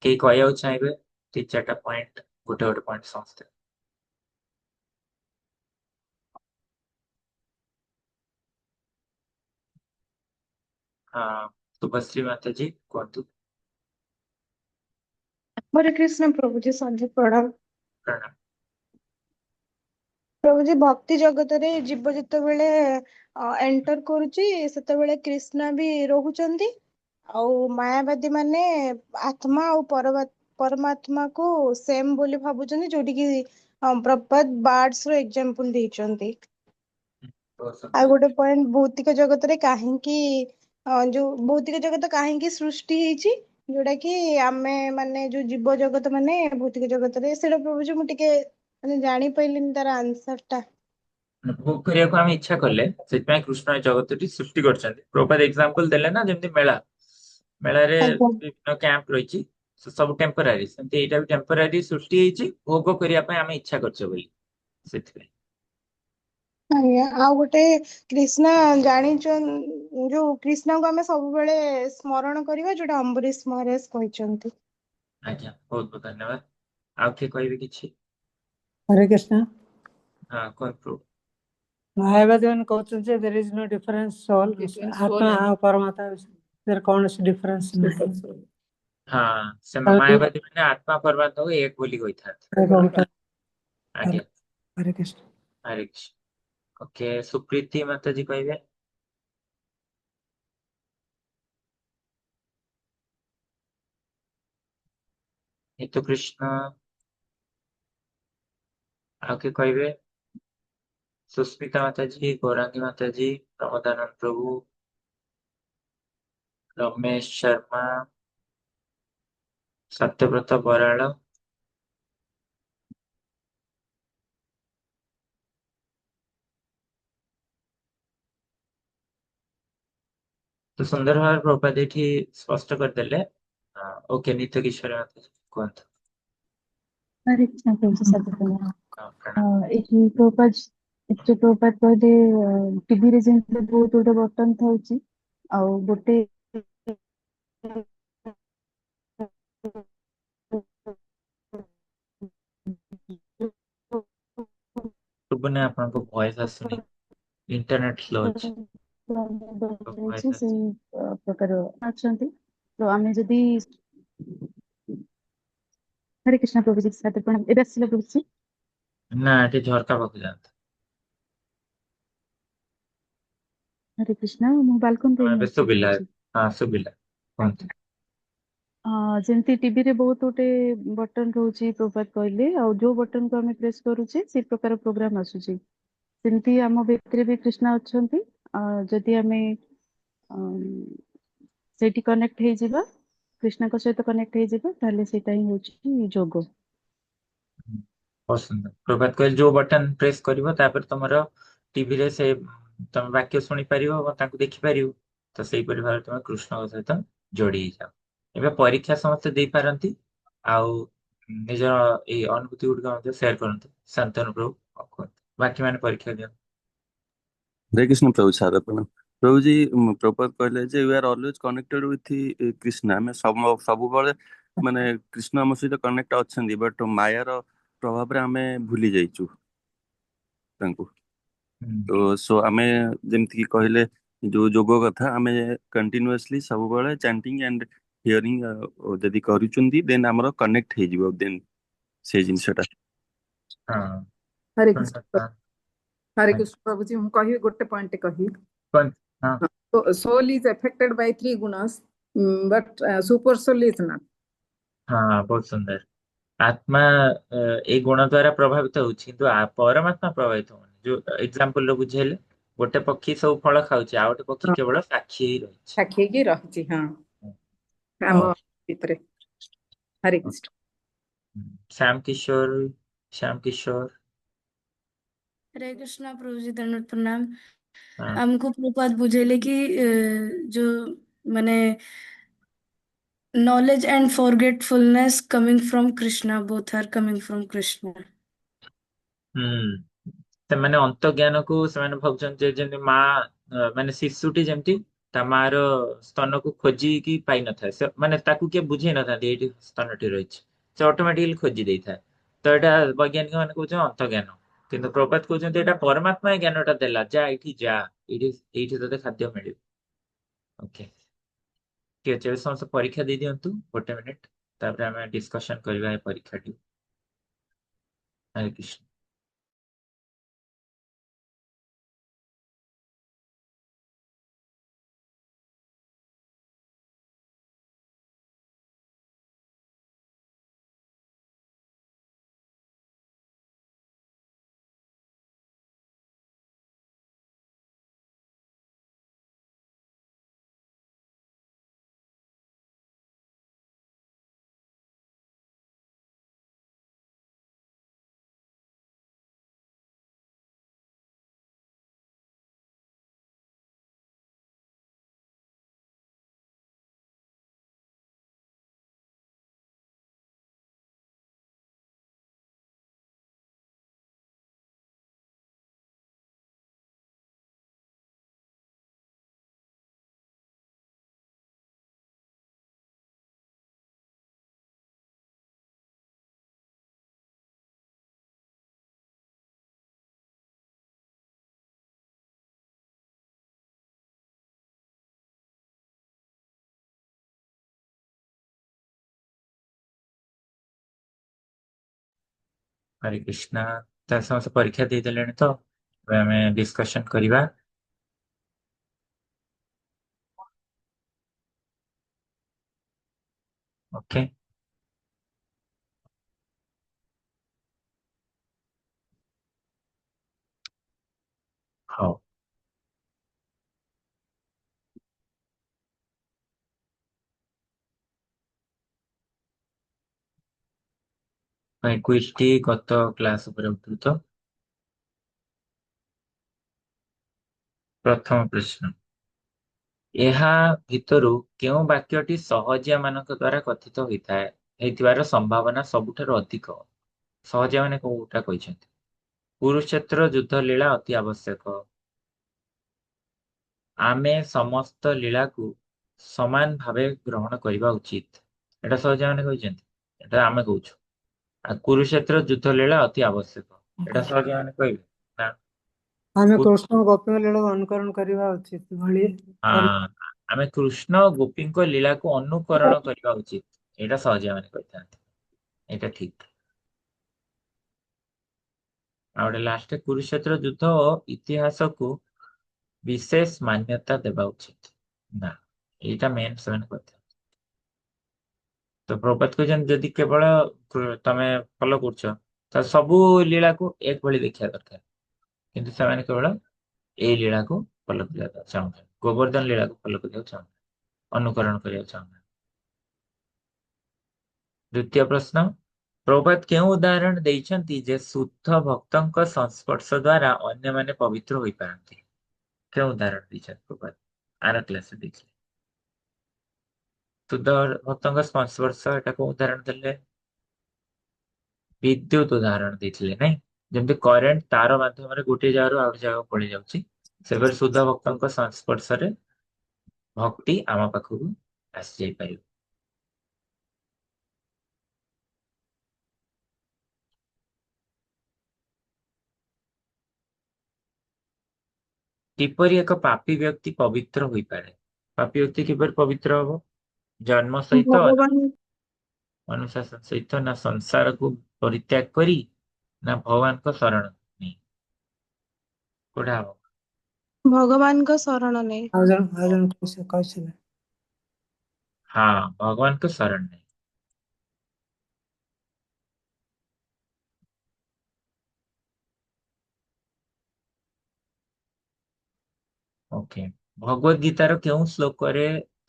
S2: କେହି କହିବାକୁ ଚାହିଁବେ? 3-4ଟା ପଏଣ୍ଟ, ଗୋଟେ ଗୋଟେ ପଏଣ୍ଟ ସମସ୍ତେ। ହଁ, ଶୁଭଶ୍ରୀ ମାତାଜୀ କୁହନ୍ତୁ।
S6: हरे कृष्ण प्रभुजी संजय प्रणाम।
S2: ପ୍ରଣାମ।
S6: प्रभुजी भक्ति जगत रे जीव जेतेबेले एंटर करूची सेतेबेले कृष्णा भी रहुचंती आउ मायावादी माने आत्मा और परमात्मा को सेम बोली भाबुचंती जोटी की प्रपद बार्ड्स रो एग्जांपल देचंती।
S2: बहुत
S6: आ
S2: सुंदर।
S6: गोटे पॉइंट भौतिक जगत रे काहेकि जो भौतिक जगत काहेकि सृष्टि ହେଇची जोटा कि आमे माने जो जीव जगत माने भौतिक जगत रे सेटा प्रभुजी मु टिके माने जानी पाइलिन तार आंसर टा।
S2: ଭୋଗ କରିବାକୁ ଆମେ ଇଚ୍ଛା କଲେ ସେଥିପାଇଁ କୃଷ୍ଣ ଏ ଜଗତଟି ସୃଷ୍ଟି କରିଛନ୍ତି। ପ୍ରଭୁପାଦ ଏକ୍ସାମ୍ପଲ ଦେଲେ ନା, ଯେମିତି ମେଳାରେ
S6: ଆଜ୍ଞା
S2: ବିଭିନ୍ନ କ୍ୟାମ୍ପ ରହିଛି, ସେ ସବୁ ଟେମ୍ପରାରୀ, ସେମିତି ଏଇଟା ବି ଟେମ୍ପରାରୀ ସୃଷ୍ଟି ହେଇଛି ଭୋଗ କରିବା ପାଇଁ ଆମେ ଇଚ୍ଛା କରିଛେ ବୋଲି, ସେଥିପାଇଁ।
S6: ଆଜ୍ଞା। ଆଉ ଗୋଟେ कृष्णा ଜାଣିଛନ୍ जो कृष्णा को ଆମେ ସବୁବେଳେ ସ୍ମରଣ କରିବା ଯୋଉଟା ଅମ୍ବରୀଶ ମହାରାଜ କହିଛନ୍ତି।
S2: ଆଜ୍ଞା, ବହୁତ ବହୁତ ଧନ୍ୟବାଦ। ଆଉ କିଏ କହିବେ କିଛି?
S7: हरे कृष्ण।
S2: ହଁ, କୁହନ୍ତୁ।
S7: मायावादी मैंने कहते हैं there is no difference soul आत्मा और परमात्मा देयर कौन सी डिफरेंस नहीं।
S2: ହଁ, ସେମାନେ ମାୟାବାଦୀ ମାନେ ଆତ୍ମା ପରମାତ୍ମାକୁ ଏକ ବୋଲି କହିଥାନ୍ତି। ଆଜ୍ଞା,
S7: हरे कृष्ण।
S2: ହରେ କୃଷ୍ଣ। ଓକେ, ସୁପ୍ରୀତି ମାତାଜୀ କହିବେ। ହେତୁ କୃଷ୍ଣ। ଆଉ କିଏ କହିବେ? ସୁସ୍ମିତା ମାତାଜୀ, ଗୌରାଙ୍ଗୀ ମାତାଜୀ, ପ୍ରମୋଦାନନ୍ଦ ପ୍ରଭୁ, ରମେଶ ଶର୍ମା, ସତ୍ୟବ୍ରତ ବରାଳ, ତ ସୁନ୍ଦର ଭାବରେ ପ୍ରଭୁପାଦ ଏଠି ସ୍ପଷ୍ଟ କରିଦେଲେ। ଓକେ, ନିତ୍ୟ କିଶୋର ମାତାଜୀ କୁହନ୍ତୁ।
S8: हरे कृष्ण प्रभु सर्वप्रथम
S2: ହଁ, ପ୍ରଣାମ।
S8: ଏଠି ପ୍ରଭୁପାଦ କହିଲେ ଟିଭିରେ ଯେମିତି ବହୁତ ଗୋଟେ ବଟନ ଥାଉଛି ଆଉ ଗୋଟେ
S2: ଶୁଭୁନି, ଆପଣଙ୍କ ଭଏସ ଆସୁନି, ଇଣ୍ଟରନେଟ ସ୍ଲୋ ଅଛି। ଭଏସ
S8: ରହିଛି
S2: ଆସୁନି।
S8: ସେଇ ପ୍ରକାର ଅଛନ୍ତି। ତ ଆମେ ଯଦି ହରେ କୃଷ୍ଣ ପ୍ରଭୁଜୀ ସାଦର ପ୍ରଣାମ। ଏବେ ଆସିଲା ପ୍ରଭୁଜୀ?
S2: ନା, ଏଠି ଝରକା ପାଖକୁ ଯାଆନ୍ତୁ।
S8: ହରେ କୃଷ୍ଣ। ମୁଁ ବାଲକୋନୀରେ
S2: ହଁ,
S8: ହିଁ
S2: ଏବେ
S8: ଅଛି
S2: ଶୁଭିଲା।
S8: ପ୍ରଭୁଜୀ।
S2: ହଁ, ଶୁଭିଲା, କୁହନ୍ତୁ।
S8: ଯେମିତି ଟିଭିରେ ବହୁତ ଗୋଟେ ବଟନ ରହୁଛି ପ୍ରଭୁପାଦ କହିଲେ, ଆଉ ଯୋଉ ବଟନକୁ ଆମେ ପ୍ରେସ୍ କରୁଛେ ସେଇ ପ୍ରକାର ପ୍ରୋଗ୍ରାମ ଆସୁଛି। ସେମିତି ଆମ ଭିତରେ ବି କୃଷ୍ଣ ଅଛନ୍ତି। ଯଦି ଆମେ ସେଇଠି କନେକ୍ଟ ହେଇଯିବା, କୃଷ୍ଣଙ୍କ ସହିତ କନେକ୍ଟ ହେଇଯିବା, ତାହେଲେ ସେଇଟା ହିଁ ହଉଛି ଯୋଗ।
S2: ବହୁତ ସୁନ୍ଦର। ପ୍ରଭାତ କହିଲେ ଯୋଉ ବଟନ ପ୍ରେସ୍ କରିବ ତାପରେ ତମର ଟିଭିରେ ସେ ତମେ ବାକ୍ୟ ଶୁଣିପାରିବ ଏବଂ ତାଙ୍କୁ ଦେଖିପାରିବ। ତ ସେଇପରି ଭାବରେ ତମେ କୃଷ୍ଣଙ୍କ ସହିତ ଯୋଡି ହେଇଯାଅ। ଏବେ ପରୀକ୍ଷା ସମସ୍ତେ ଦେଇପାରନ୍ତି, ଆଉ ନିଜର ଏଇ ଅନୁଭୂତି ଗୁଡିକ ମଧ୍ୟ ସେୟାର କରନ୍ତୁ। ଶାନ୍ତନୁ ପ୍ରଭୁ କୁହନ୍ତୁ, ବାକି ମାନେ ପରୀକ୍ଷା ଦିଅନ୍ତୁ।
S9: हरे कृष्ण प्रभु सादर प्रणाम। प्रभु जी प्रभुपाद कहले जे we are always connected with Krishna. आमे सबुबळे माने कृष्ण हम सहित कनेक्ट अछंदी, बट मायार प्रभाव रे आमे भूली जाइछु तांको। तो सो आमे जेमति कि कहले जो जोग कथा आमे कंटिन्यूअसली सबुबळे चैंटिंग एंड हियरिंग जदि करूचंदी देन हमर कनेक्ट हे जिवो देन से जिंसटा।
S2: ହଁ,
S10: हरे कृष्ण
S2: ସୁନ୍ଦର।
S10: हरे कृष्ण प्रभु जी ମୁଁ କହିବି ଗୋଟେ ପଏଣ୍ଟ କହିବି।
S2: କୁହନ୍ତୁ। ହଁ,
S10: soul is affected by three gunas, but super soul is not.
S2: ହଁ, ବହୁତ ସୁନ୍ଦର। ଆତ୍ମା ଏଇ ଗୁଣ ଦ୍ଵାରା ପ୍ରଭାବିତ ହଉଛି, କିନ୍ତୁ ପରମାତ୍ମା ପ୍ରଭାବିତ ହଉନି। ଯୋଉ ଏକ୍ସାମ୍ପଲ ରେ ବୁଝେଇଲେ, ଗୋଟେ ପକ୍ଷୀ ସବୁ ଫଳ ଖାଉଛି, ଆଉ ଗୋଟେ ପକ୍ଷୀ କେବଳ ସାକ୍ଷୀ ହେଇ ରହିଛି।
S10: ସାକ୍ଷୀ ହେଇକି ରହିଛି। ହଁ,
S2: ହଉ,
S10: ଆମ ଭିତରେ। हरे कृष्ण।
S2: श्याम किशोर।
S11: हरे कृष्णा प्रभु जी दंडवत प्रणाम।
S2: हाँ।
S11: हमको प्रभुपाद बुझेले कि जो माने knowledge and forgetfulness coming from Krishna, both are coming from Krishna.
S2: ସେମାନେ ଅନ୍ତର୍ଜ୍ଞାନକୁ ସେମାନେ ଭାବୁଛନ୍ତି ଯେ ଯେମିତି ମା ମାନେ ଶିଶୁଟି ଯେମିତି ତା ମାର ସ୍ତନକୁ ଖୋଜିକି ପାଇନଥାଏ, ସେ ମାନେ ତାକୁ କିଏ ବୁଝେଇ ନଥାନ୍ତି ଏଇଠି ସ୍ତନଟି ରହିଛି, ସେ ଅଟୋମେଟିକାଲି ଖୋଜି ଦେଇଥାଏ। ତ ଏଇଟା ବୈଜ୍ଞାନିକ ମାନେ କହୁଛନ୍ତି ଅନ୍ତର୍ଜ୍ଞାନ, କିନ୍ତୁ ପ୍ରଭାତ କହୁଛନ୍ତି ଏଇଟା ପରମାତ୍ମା ଜ୍ଞାନଟା ଦେଲା, ଯା ଏଇଠି ଯା, ଏଇଠି ତତେ ଖାଦ୍ୟ ମିଳିବ। ଓକେ, ଠିକ ଅଛି, ଏବେ ସମସ୍ତେ ପରୀକ୍ଷା ଦେଇ ଦିଅନ୍ତୁ 1 ମିନିଟ, ତାପରେ ଆମେ ଡିସ୍କସନ କରିବା ଏ ପରୀକ୍ଷାଟି। ହରେ କୃଷ୍ଣ। ହରେ କୃଷ୍ଣ। ତା ସମସ୍ତେ ପରୀକ୍ଷା ଦେଇଦେଲେଣି ତ ଏବେ ଆମେ ଡିସ୍କସନ କରିବା। ଓକେ, ହଉ। କ୍ୱିଜଟି ଗତ କ୍ଲାସ ଉପରେ ଉଦ୍ଧୃତ। ପ୍ରଥମ ପ୍ରଶ୍ନ, ଏହା ଭିତରୁ କେଉଁ ବାକ୍ୟଟି ସହଜିଆ ମାନଙ୍କ ଦ୍ଵାରା କଥିତ ହେଇଥିବାର ସମ୍ଭାବନା ସବୁଠାରୁ ଅଧିକ? ସହଜିଆ ମାନେ କୋଉଟା କହିଛନ୍ତି? କୁରୁକ୍ଷେତ୍ର ଯୁଦ୍ଧ ଲୀଳା ଅତି ଆବଶ୍ୟକ। ଆମେ ସମସ୍ତ ଲୀଳାକୁ ସମାନ ଭାବେ ଗ୍ରହଣ କରିବା ଉଚିତ। ଏଟା ସହଜିଆ ମାନେ କହିଛନ୍ତି, ଏଟା ଆମେ କହୁଛୁ। ଆଉ କୁରୁକ୍ଷେତ୍ର ଯୁଦ୍ଧ ଲୀଳା ଅତି ଆବଶ୍ୟକ, ଏଟା ସହଜିଆ ମାନେ କହିବେ ନା?
S7: ଆମେ କୃଷ୍ଣ ଗୋପୀଙ୍କ ଲୀଳାକୁ ଅନୁକରଣ କରିବା ଉଚିତ ଭଳି
S2: ଆମେ କୃଷ୍ଣ ଗୋପୀଙ୍କ ଲୀଳାକୁ ଅନୁକରଣ କରିବା ଉଚିତ, ଏଇଟା ସହଜିଆ ମାନେ କହିଥାନ୍ତି, ଏଇଟା ଠିକ। ଆଉ ଗୋଟେ ଲାଷ୍ଟ, କୁରୁକ୍ଷେତ୍ର ଯୁଦ୍ଧ ଇତିହାସକୁ ବିଶେଷ ମାନ୍ୟତା ଦେବା ଉଚିତ ନା, ଏଇଟା ମେନ୍ ସେମାନେ କହିଥାନ୍ତି। ତ ପ୍ରଭାତ କହିଛନ୍ତି ଯଦି କେବଳ ତମେ ଫଲୋ କରୁଛ ତ ସବୁ ଲୀଳାକୁ ଏକଭଳି ଦେଖିବା ଦରକାର, କିନ୍ତୁ ସେମାନେ କେବଳ ଏଇ ଲୀଳାକୁ ଫଲୋ କରିବାକୁ ଚାହୁଁଛନ୍ତି, ଗୋବର୍ଦ୍ଧନ ଲୀଳାକୁ ଫଲୋ କରିବାକୁ ଚାହୁଁଛନ୍ତି, ଅନୁକରଣ କରିବାକୁ ଚାହୁଁଛନ୍ତି। ଦ୍ୱିତୀୟ ପ୍ରଶ୍ନ, ପ୍ରଭାତ କେଉଁ ଉଦାହରଣ ଦେଇଛନ୍ତି ଯେ ଶୁଦ୍ଧ ଭକ୍ତଙ୍କ ସଂସ୍ପର୍ଶ ଦ୍ୱାରା ଅନ୍ୟମାନେ ପବିତ୍ର ହୋଇପାରନ୍ତି? କେଉଁ ଉଦାହରଣ ଦେଇଛନ୍ତି ପ୍ରଭାତ? ଆର କ୍ଲାସରେ ଦେଇଥିଲେ ଶୁଦ୍ଧ ଭକ୍ତଙ୍କ ସଂସ୍ପର୍ଶ, ଏଟା କୋଉ ଉଦାହରଣ ଦେଲେ? ବିଦ୍ୟୁତ ଉଦାହରଣ ଦେଇଥିଲେ ନାଇଁ, ଯେମିତି କରେଣ୍ଟ ତାର ମାଧ୍ୟମରେ ଗୋଟିଏ ଜାଗାରୁ ଆଉ ଗୋଟେ ଜାଗାକୁ ପଳେଇ ଯାଉଛି, ସେପରି ଶୁଦ୍ଧ ଭକ୍ତଙ୍କ ସଂସ୍ପର୍ଶରେ ଭକ୍ତି ଆମ ପାଖକୁ ଆସିଯାଇପାରିବ। କିପରି ଏକ ପାପୀ ବ୍ୟକ୍ତି ପବିତ୍ର ହୋଇପାରେ? ପାପୀ ବ୍ୟକ୍ତି କିପରି ପବିତ୍ର ହବ? ଜନ୍ମ ସହିତ,
S6: ଭଗବାନ
S2: ଅନୁଶାସନ ସହିତ, ନା ସଂସାରକୁ ପରିତ୍ୟାଗ କରି, ନା ଭଗବାନଙ୍କ ଶରଣ ନେଇ? କୋଉଟା ହବ?
S6: ଭଗବାନଙ୍କ ଶରଣ ନେଇ।
S7: ଆଉ ଜଣେ କହିଥିଲେ
S2: ହଁ, ଭଗବାନଙ୍କ ଶରଣ ନେଇ। ଓକେ, ଭଗବତ ଗୀତାର କେଉଁ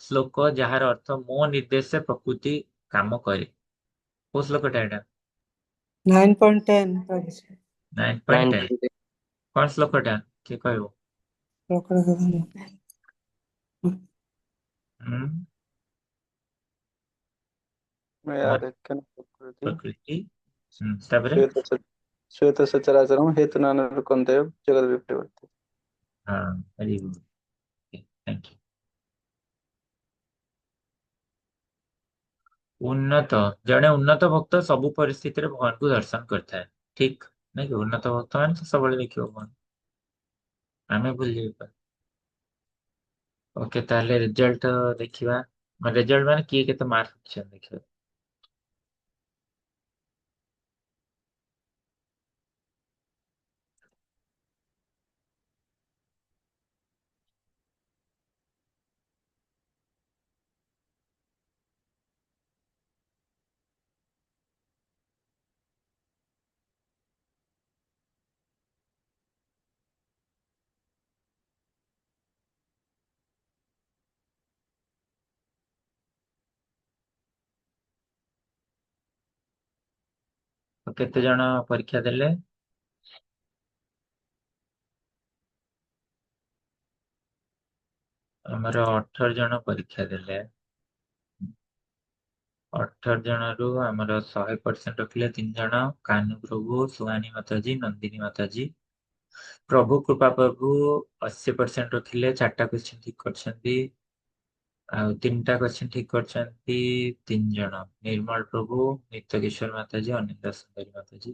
S2: ଶ୍ଲୋକ ଯାହାର ଅର୍ଥ ମୋ ନିର୍ଦ୍ଦେଶ ପ୍ରକୃତି କାମ କରେ? କୋଉ ଶ୍ଲୋକଟା ଏଇଟା?
S7: 9.10 ପ୍ରଭୁଜୀ।
S2: 9.10 କଣ ଶ୍ଲୋକଟା କିଏ କହିବ? ହୁଁ ପ୍ରକୃତି ତାପରେ
S12: श्वेत सचराचरम हेतु नानुकंतेय जगद विप्रवर्ति।
S2: हाँ वेरी गुड थैंक यू। उन्नत जड़े उन्नत भक्त सबु परिस्थिति रे भगवान को दर्शन करता है ठीक नहीं कि उन्नत भक्त मान सब देखियो भगवान आमे भूल जाइबा। ओके ताले रिजल्ट देखिबा रिजल्ट माने किए केते मार्क रखछन देखिबा। तो केते जण परीक्षा देले? हमर 18 जण परीक्षा देले। 18 जण रु हमर 100% रखले 3 जण कानू प्रभु सुहानी माताजी नंदिनी माताजी। प्रभु कृपा प्रभु 80% रखिले 4टा क्वेश्चन ठीक करछंती आ 3टा क्वेश्चन ठीक करछंती 3 जण निर्मल प्रभु नित्य किशोर माताजी अनिंदा सुंदरी माताजी।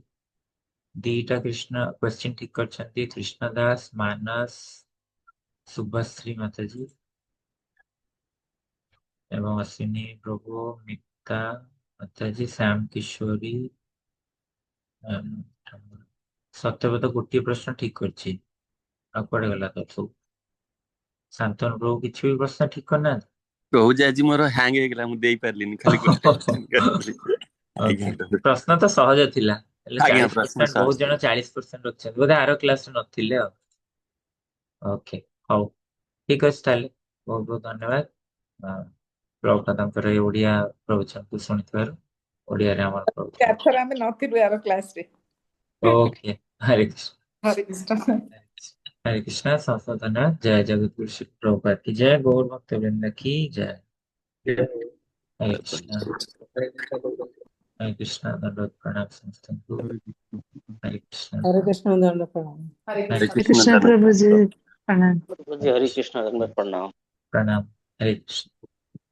S2: 2टा कृष्ण क्वेश्चन ठीक करछंती कृष्ण दास मानस शुभश्री माताजी एवं अश्विनी प्रभु मिता माताजी श्याम किशोरी सत्यव्रत गोटे प्रश्न ठीक करछि आ पड़े गला तो सब शांतनु प्रभु किछि भी प्रश्न ठीक करना।
S9: प्रभु जी आज मोर हैंग हे गेला मु देई परलिनी खाली गोटे
S2: ओके प्रश्न तो सहज थिला हेले
S9: आज्ञा
S2: 40% बहुत जण 40% रखछन बोधे आरो क्लास नथिले। ओके हौ ठीक अछि ताले बहुत बहुत धन्यवाद। प्रभु तांकर ओडिया प्रवचन को सुनिथार ओडिया रे हमर प्रभु
S10: एथर आमे नथिलु यार क्लास रे।
S2: ओके हरे कृष्ण
S10: हरे कृष्ण।
S2: हरे कृष्ण संस्था धन्यवाद। जय जगतगुरु श्री प्रभुपाद की जय गौर भक्त वृंद की जय। हरे कृष्ण हरे कृष्ण दंडवत प्रणाम संस्थान को हरे कृष्ण
S7: हरे कृष्ण दंड प्रणाम।
S2: हरे
S8: कृष्ण प्रभु जी प्रणाम।
S1: हरे कृष्ण प्रणाम।
S2: प्रणाम हरे कृष्ण।